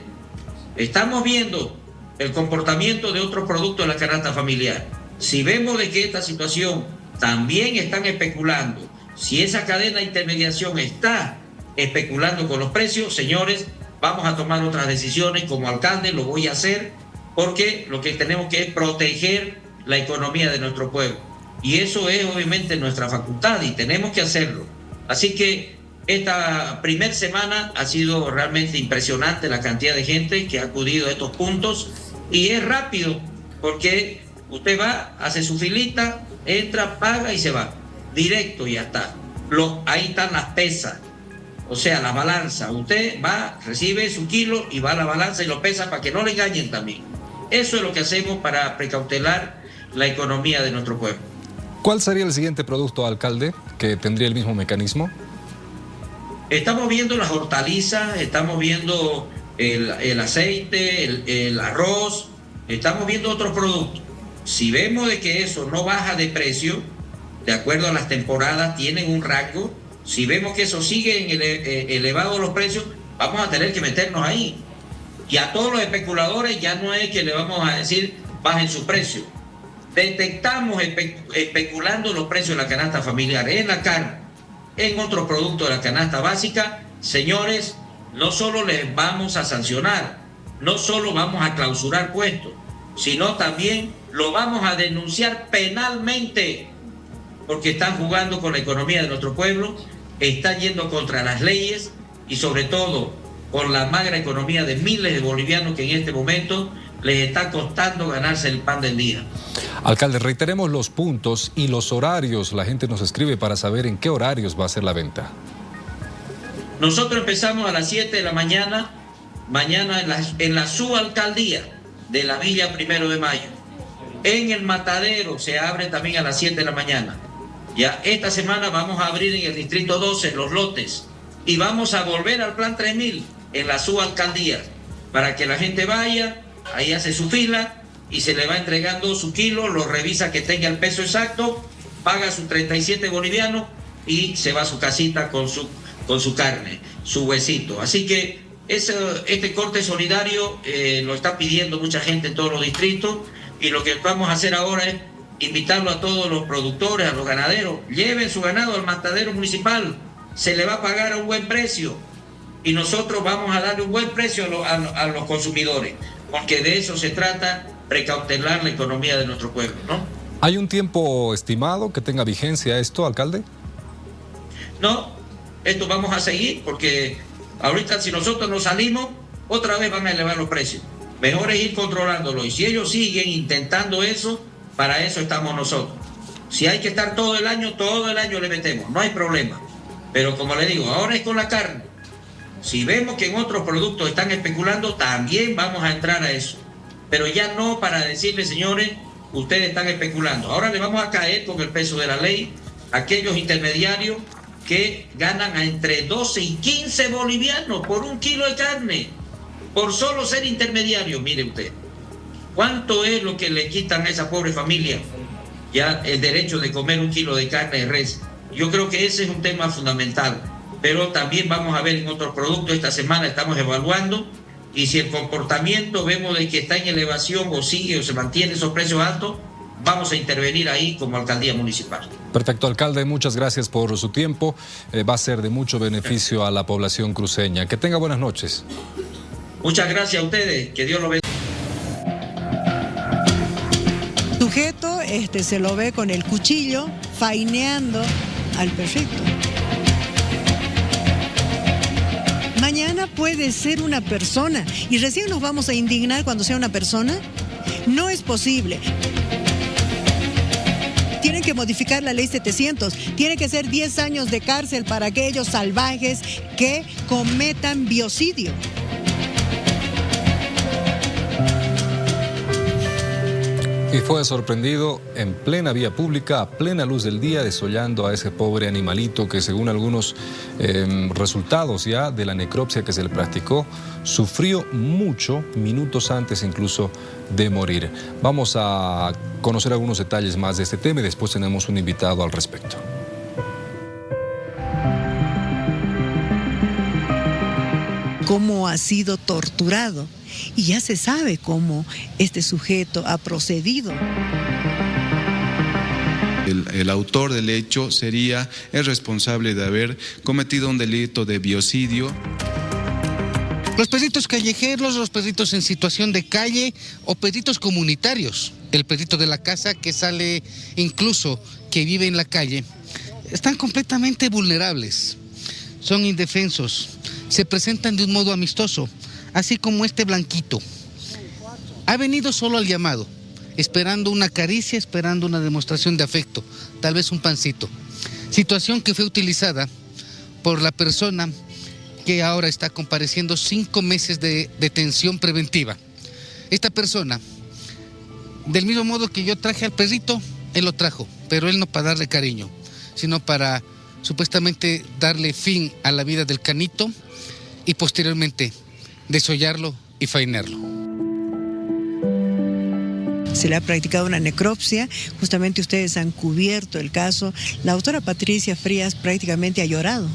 Estamos viendo el comportamiento de otros productos de la canasta familiar. Si vemos de que esta situación también están especulando, si esa cadena de intermediación está especulando con los precios, señores, vamos a tomar otras decisiones. Como alcalde lo voy a hacer, porque lo que tenemos que es proteger la economía de nuestro pueblo. Y eso es obviamente nuestra facultad y tenemos que hacerlo. Así que esta primera semana ha sido realmente impresionante la cantidad de gente que ha acudido a estos puntos, y es rápido, porque usted va, hace su filita, entra, paga y se va. Directo y ya está. Ahí están las pesas, o sea, la balanza. Usted va, recibe su kilo y va a la balanza y lo pesa para que no le engañen también. Eso es lo que hacemos para precautelar la economía de nuestro pueblo. ¿Cuál sería el siguiente producto, alcalde, que tendría el mismo mecanismo? Estamos viendo las hortalizas, estamos viendo el aceite, el arroz, estamos viendo otros productos. Si vemos de que eso no baja de precio, de acuerdo a las temporadas, tienen un rango. Si vemos que eso sigue en elevados los precios, vamos a tener que meternos ahí. Y a todos los especuladores ya no es que le vamos a decir bajen su precio. Detectamos especulando los precios de la canasta familiar, en la carne, en otros productos de la canasta básica. Señores, no solo les vamos a sancionar, no solo vamos a clausurar puestos, sino también lo vamos a denunciar penalmente, porque están jugando con la economía de nuestro pueblo, están yendo contra las leyes y sobre todo con la magra economía de miles de bolivianos que en este momento les está costando ganarse el pan del día. Alcalde, reiteremos los puntos y los horarios. La gente nos escribe para saber en qué horarios va a ser la venta. Nosotros empezamos a las 7 de la mañana, en la subalcaldía de la Villa 1 de Mayo. En el Matadero se abre también a las 7 de la mañana. Ya esta semana vamos a abrir en el Distrito 12 los lotes y vamos a volver al Plan 3000 en la subalcaldía para que la gente vaya, ahí hace su fila y se le va entregando su kilo, lo revisa que tenga el peso exacto, paga sus 37 bolivianos y se va a su casita con su carne, su huesito. Así que este corte solidario lo está pidiendo mucha gente en todos los distritos y lo que vamos a hacer ahora es invitarlo a todos los productores, a los ganaderos, lleven su ganado al matadero municipal, se le va a pagar a un buen precio y nosotros vamos a darle un buen precio a los consumidores, porque de eso se trata, precautelar la economía de nuestro pueblo, ¿no? ¿Hay un tiempo estimado que tenga vigencia esto, alcalde? No, esto vamos a seguir porque ahorita si nosotros nos salimos, otra vez van a elevar los precios. Mejor es ir controlándolo y si ellos siguen intentando eso, para eso estamos nosotros. Si hay que estar todo el año le metemos, no hay problema. Pero como le digo, ahora es con la carne. Si vemos que en otros productos están especulando, también vamos a entrar a eso. Pero ya no para decirles, señores, ustedes están especulando. Ahora le vamos a caer con el peso de la ley a aquellos intermediarios que ganan entre 12 y 15 bolivianos por un kilo de carne, por solo ser intermediario. Mire usted, ¿cuánto es lo que le quitan a esa pobre familia ya el derecho de comer un kilo de carne de res? Yo creo que ese es un tema fundamental, pero también vamos a ver en otros productos. Esta semana estamos evaluando y si el comportamiento vemos de que está en elevación o sigue o se mantiene esos precios altos, vamos a intervenir ahí como alcaldía municipal. Perfecto, alcalde, muchas gracias por su tiempo. Va a ser de mucho beneficio a la población cruceña. Que tenga buenas noches. Muchas gracias a ustedes, que Dios lo bendiga. Sujeto, se lo ve con el cuchillo faineando al perrito. Mañana puede ser una persona y recién nos vamos a indignar cuando sea una persona. No es posible. Tienen que modificar la ley 700. Tiene que ser 10 años de cárcel para aquellos salvajes que cometan biocidio. Y fue sorprendido en plena vía pública, a plena luz del día, desollando a ese pobre animalito que, según algunos resultados ya de la necropsia que se le practicó, sufrió mucho, minutos antes incluso de morir. Vamos a conocer algunos detalles más de este tema y después tenemos un invitado al respecto. Cómo ha sido torturado. Y ya se sabe cómo este sujeto ha procedido. El autor del hecho sería el responsable de haber cometido un delito de biocidio. Los perritos callejeros, los perritos en situación de calle o perritos comunitarios, el perrito de la casa que sale, incluso que vive en la calle, están completamente vulnerables, son indefensos, se presentan de un modo amistoso. Así como este blanquito. Ha venido solo al llamado, esperando una caricia, esperando una demostración de afecto, tal vez un pancito. Situación que fue utilizada por la persona que ahora está compareciendo 5 meses de detención preventiva. Esta persona, del mismo modo que yo traje al perrito, él lo trajo, pero él no para darle cariño, sino para supuestamente darle fin a la vida del canito y posteriormente desollarlo y faenarlo. se le ha practicado una necropsia. Justamente ustedes han cubierto el caso. La doctora Patricia Frías prácticamente ha llorado.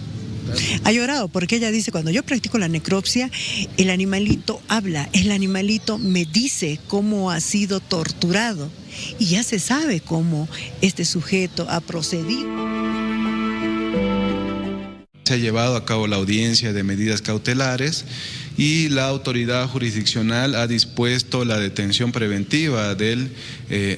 Ha llorado porque ella dice, cuando yo practico la necropsia, el animalito habla, el animalito me dice cómo ha sido torturado y ya se sabe cómo este sujeto ha procedido. Se ha llevado a cabo la audiencia de medidas cautelares y la autoridad jurisdiccional ha dispuesto la detención preventiva del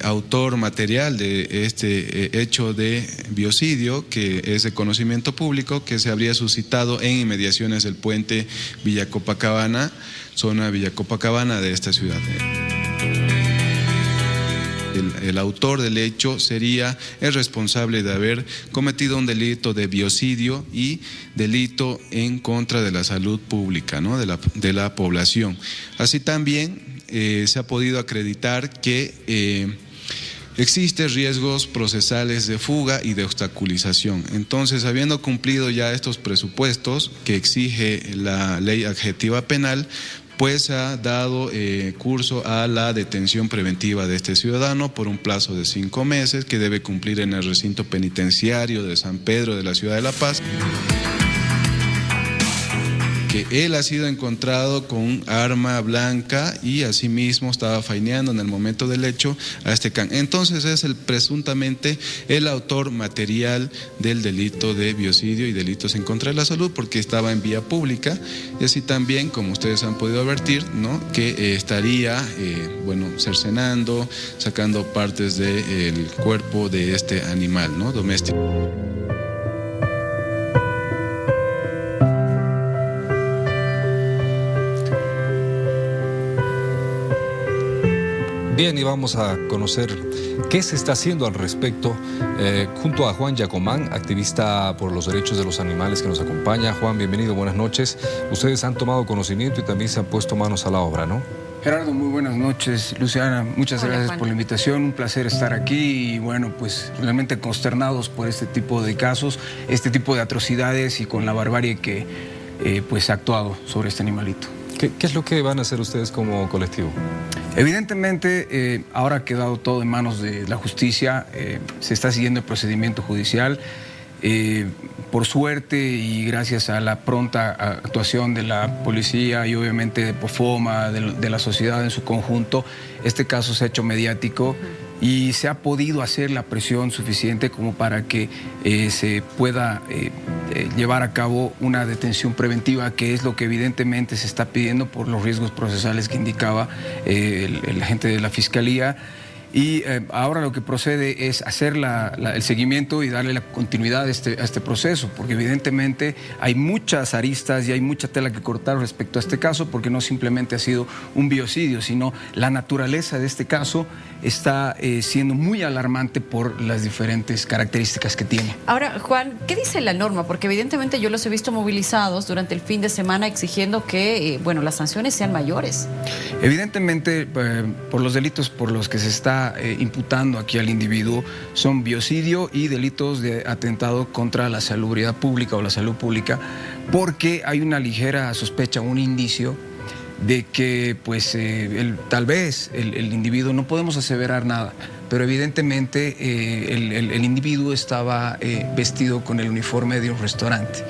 autor material de este hecho de biocidio, que es de conocimiento público, que se habría suscitado en inmediaciones del puente Villa Copacabana, zona Villa Copacabana de esta ciudad. El autor del hecho sería el responsable de haber cometido un delito de biocidio y delito en contra de la salud pública, ¿no? de la población. Así también se ha podido acreditar que existen riesgos procesales de fuga y de obstaculización. Entonces, habiendo cumplido ya estos presupuestos que exige la ley adjetiva penal, pues ha dado curso a la detención preventiva de este ciudadano por un plazo de 5 meses que debe cumplir en el recinto penitenciario de San Pedro de la ciudad de La Paz. Que él ha sido encontrado con un arma blanca y asimismo estaba faineando en el momento del hecho a este can. Entonces es presuntamente el autor material del delito de biocidio y delitos en contra de la salud, porque estaba en vía pública, y así también, como ustedes han podido advertir, ¿no? que estaría cercenando, sacando partes del cuerpo de este animal, ¿no? doméstico. Bien, y vamos a conocer qué se está haciendo al respecto junto a Juan Yacomán, activista por los derechos de los animales que nos acompaña. Juan, bienvenido, buenas noches. Ustedes han tomado conocimiento y también se han puesto manos a la obra, ¿no? Gerardo, muy buenas noches. Luciana, muchas gracias por la invitación. Un placer estar aquí y pues realmente consternados por este tipo de casos, este tipo de atrocidades y con la barbarie que ha actuado sobre este animalito. ¿Qué es lo que van a hacer ustedes como colectivo? Evidentemente, ahora ha quedado todo en manos de la justicia, se está siguiendo el procedimiento judicial. Por suerte y gracias a la pronta actuación de la policía y obviamente de POFOMA, de la sociedad en su conjunto, este caso se ha hecho mediático y se ha podido hacer la presión suficiente como para que se pueda llevar a cabo una detención preventiva, que es lo que evidentemente se está pidiendo por los riesgos procesales que indicaba el agente de la Fiscalía. Y ahora lo que procede es hacer el seguimiento y darle la continuidad a este proceso, porque evidentemente hay muchas aristas y hay mucha tela que cortar respecto a este caso, porque no simplemente ha sido un biocidio, sino la naturaleza de este caso está siendo muy alarmante por las diferentes características que tiene. Ahora, Juan, ¿qué dice la norma? Porque evidentemente yo los he visto movilizados durante el fin de semana exigiendo que las sanciones sean mayores. Evidentemente, por los delitos por los que se está imputando aquí al individuo son biocidio y delitos de atentado contra la salubridad pública o la salud pública, porque hay una ligera sospecha, un indicio de que tal vez el individuo, no podemos aseverar nada, pero evidentemente el individuo estaba vestido con el uniforme de un restaurante.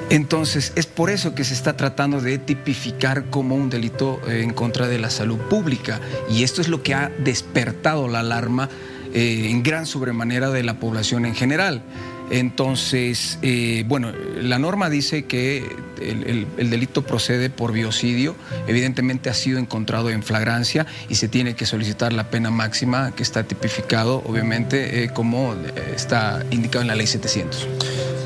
Entonces, es por eso que se está tratando de tipificar como un delito en contra de la salud pública, y esto es lo que ha despertado la alarma en gran sobremanera de la población en general. Entonces, la norma dice que el delito procede por biocidio, evidentemente ha sido encontrado en flagrancia y se tiene que solicitar la pena máxima, que está tipificado obviamente como está indicado en la ley 700.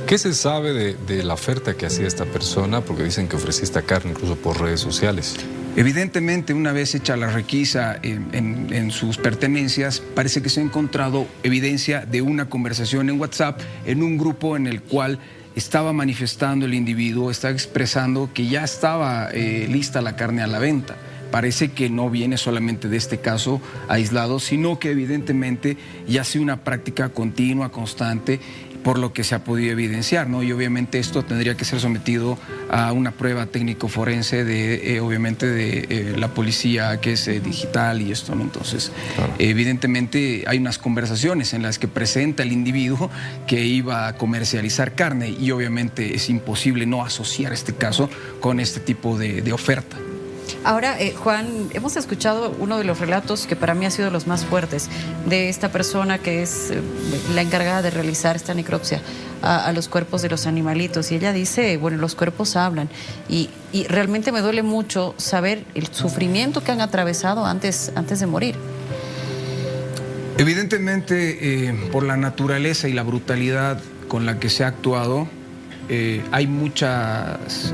¿Qué se sabe de la oferta que hacía esta persona? Porque dicen que ofrecía esta carne incluso por redes sociales. Evidentemente, una vez hecha la requisa en sus pertenencias, parece que se ha encontrado evidencia de una conversación en WhatsApp en un grupo en el cual estaba manifestando el individuo, estaba expresando que ya estaba lista la carne a la venta. Parece que no viene solamente de este caso aislado, sino que evidentemente ya ha sido una práctica continua, constante, por lo que se ha podido evidenciar, ¿no? Y obviamente esto tendría que ser sometido a una prueba técnico-forense obviamente de la policía, que es digital y esto, ¿no? Entonces, evidentemente hay unas conversaciones en las que presenta el individuo que iba a comercializar carne y obviamente es imposible no asociar este caso con este tipo de oferta. Ahora, Juan, hemos escuchado uno de los relatos que para mí ha sido los más fuertes de esta persona que es la encargada de realizar esta necropsia a los cuerpos de los animalitos. Y ella dice, bueno, los cuerpos hablan. Y realmente me duele mucho saber el sufrimiento que han atravesado antes de morir. Evidentemente, por la naturaleza y la brutalidad con la que se ha actuado, hay muchas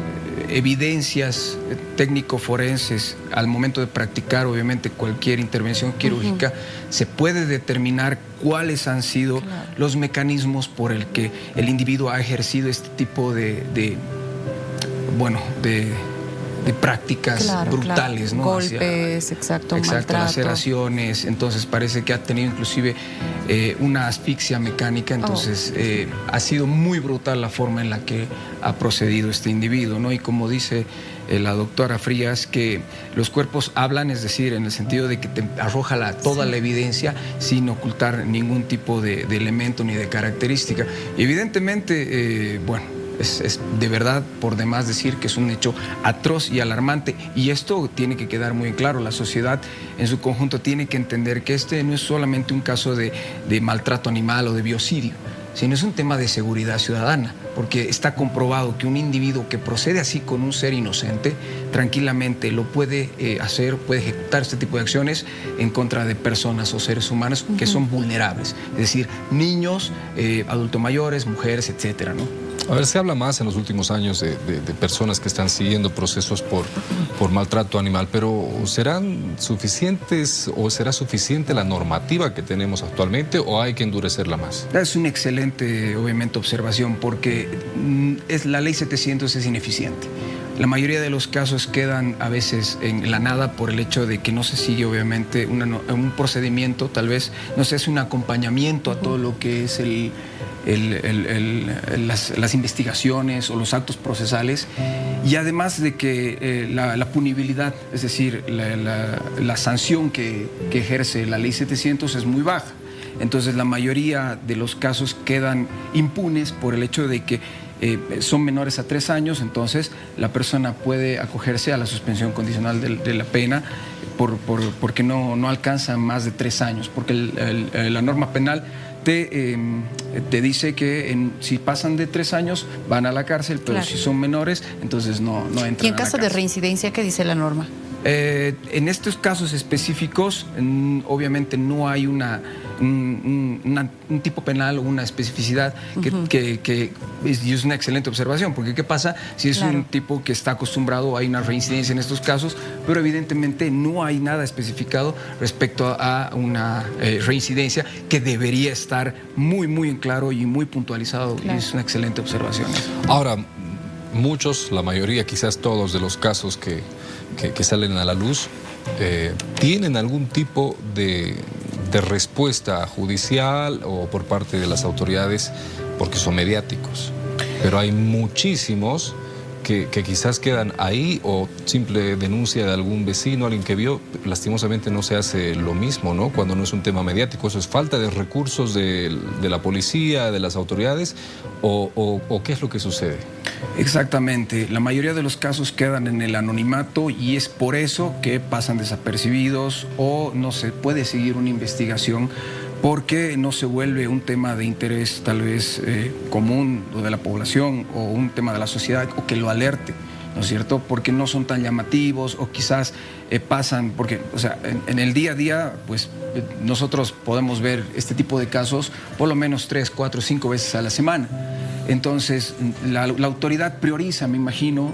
evidencias técnico-forenses al momento de practicar, obviamente, cualquier intervención quirúrgica. Se puede determinar cuáles han sido los mecanismos por el que el individuo ha ejercido este tipo de prácticas brutales, ¿no? Golpes, exacto, maltrato. Laceraciones. Entonces parece que ha tenido inclusive una asfixia mecánica. Entonces ha sido muy brutal la forma en la que ha procedido este individuo, ¿no? Y como dice la doctora Frías, que los cuerpos hablan, es decir, en el sentido de que te arroja toda la evidencia sin ocultar ningún tipo de elemento ni de característica. Y evidentemente, es de verdad por demás decir que es un hecho atroz y alarmante, y esto tiene que quedar muy claro. La sociedad en su conjunto tiene que entender que este no es solamente un caso de maltrato animal o de biocidio, sino es un tema de seguridad ciudadana, porque está comprobado que un individuo que procede así con un ser inocente, tranquilamente lo puede hacer, puede ejecutar este tipo de acciones en contra de personas o seres humanos que son vulnerables, es decir, niños, adultos mayores, mujeres, etcétera, ¿no? A ver, se habla más en los últimos años de personas que están siguiendo procesos por maltrato animal, pero ¿serán suficientes o será suficiente la normativa que tenemos actualmente o hay que endurecerla más? Es una excelente, obviamente, observación, porque la ley 700 es ineficiente. La mayoría de los casos quedan a veces en la nada por el hecho de que no se sigue, obviamente, un procedimiento, tal vez no se hace un acompañamiento a todo lo que es las investigaciones o los actos procesales, y además de que la punibilidad, es decir, la sanción que ejerce la ley 700 es muy baja. Entonces la mayoría de los casos quedan impunes por el hecho de que son menores a 3 años, entonces la persona puede acogerse a la suspensión condicional de la pena porque no alcanzan más de 3 años, porque la norma penal te dice que si pasan de 3 años van a la cárcel, pero si son menores, entonces no entran a la cárcel. ¿Y en caso de reincidencia, qué dice la norma? En estos casos específicos, obviamente no hay un tipo penal o una especificidad que es una excelente observación, porque ¿qué pasa si es un tipo que está acostumbrado a una reincidencia en estos casos, pero evidentemente no hay nada especificado respecto a una reincidencia que debería estar muy, muy en claro y muy puntualizado? Y es una excelente observación. Ahora, muchos, la mayoría, quizás todos de los casos que salen a la luz, ¿tienen algún tipo de respuesta judicial o por parte de las autoridades? Porque son mediáticos, pero hay muchísimos que quizás quedan ahí, o simple denuncia de algún vecino, alguien que vio. Lastimosamente no se hace lo mismo, ¿no? Cuando no es un tema mediático. ¿Eso es falta de recursos de la policía, de las autoridades, o qué es lo que sucede? Exactamente, la mayoría de los casos quedan en el anonimato y es por eso que pasan desapercibidos o no se puede seguir una investigación, porque no se vuelve un tema de interés tal vez común o de la población o un tema de la sociedad o que lo alerte, ¿no es cierto? Porque no son tan llamativos o quizás pasan, porque en el día a día pues nosotros podemos ver este tipo de casos por lo menos 3, 4, 5 veces a la semana. Entonces la autoridad prioriza, me imagino,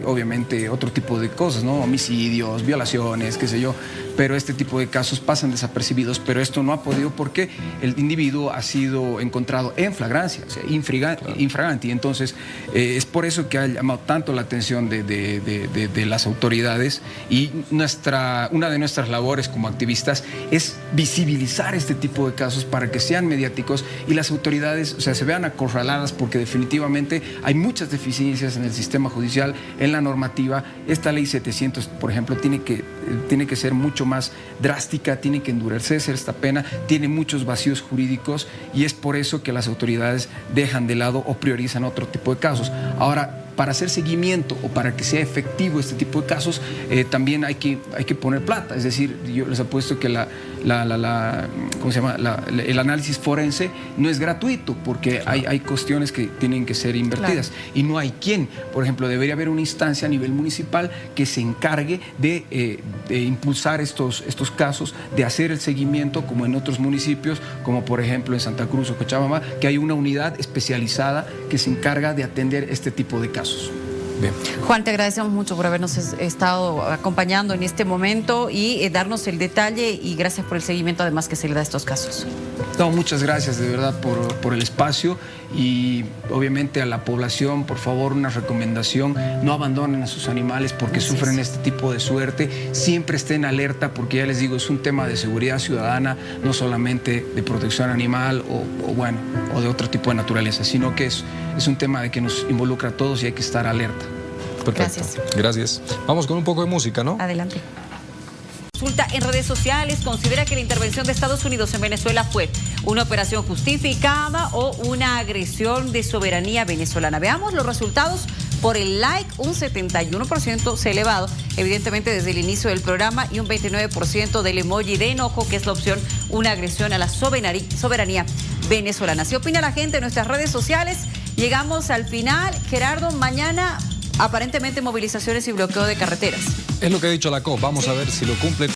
obviamente otro tipo de cosas, ¿no? Homicidios, violaciones, qué sé yo, pero este tipo de casos pasan desapercibidos, pero esto no ha podido porque el individuo ha sido encontrado en flagrancia, o sea, infraganti. Entonces es por eso que ha llamado tanto la atención de las autoridades, y una de nuestras labores como activistas es visibilizar este tipo de casos para que sean mediáticos y las autoridades, o sea, se vean acorraladas, porque definitivamente hay muchas deficiencias en el sistema judicial, en la normativa. Esta ley 700, por ejemplo, tiene que ser mucho más drástica, tiene que endurecerse esta pena, tiene muchos vacíos jurídicos y es por eso que las autoridades dejan de lado o priorizan otro tipo de casos. Ahora, para hacer seguimiento o para que sea efectivo este tipo de casos, también hay que poner plata. Es decir, yo les apuesto que ¿cómo se llama? El análisis forense no es gratuito, porque hay cuestiones que tienen que ser invertidas. Claro. Y no hay quien. Por ejemplo, debería haber una instancia a nivel municipal que se encargue de impulsar estos casos, de hacer el seguimiento, como en otros municipios, como por ejemplo en Santa Cruz o Cochabamba, que hay una unidad especializada que se encarga de atender este tipo de casos. Bien. Juan, te agradecemos mucho por habernos estado acompañando en este momento y darnos el detalle, y gracias por el seguimiento además que se le da a estos casos. No, muchas gracias de verdad por el espacio, y obviamente a la población, por favor, una recomendación: no abandonen a sus animales porque sufren este tipo de suerte. Siempre estén alerta, porque ya les digo, es un tema de seguridad ciudadana, no solamente de protección animal o de otro tipo de naturaleza, sino que es un tema de que nos involucra a todos y hay que estar alerta. Perfecto. Gracias. Vamos con un poco de música, ¿no? Adelante. Consulta en redes sociales: considera que la intervención de Estados Unidos en Venezuela fue una operación justificada o una agresión de soberanía venezolana. Veamos los resultados. Por el like, un 71% se ha elevado, evidentemente desde el inicio del programa, y un 29% del emoji de enojo, que es la opción una agresión a la soberanía venezolana. ¿Qué opina la gente en nuestras redes sociales? Llegamos al final. Gerardo, mañana aparentemente movilizaciones y bloqueo de carreteras. Es lo que ha dicho la COP. Vamos a ver si lo cumple.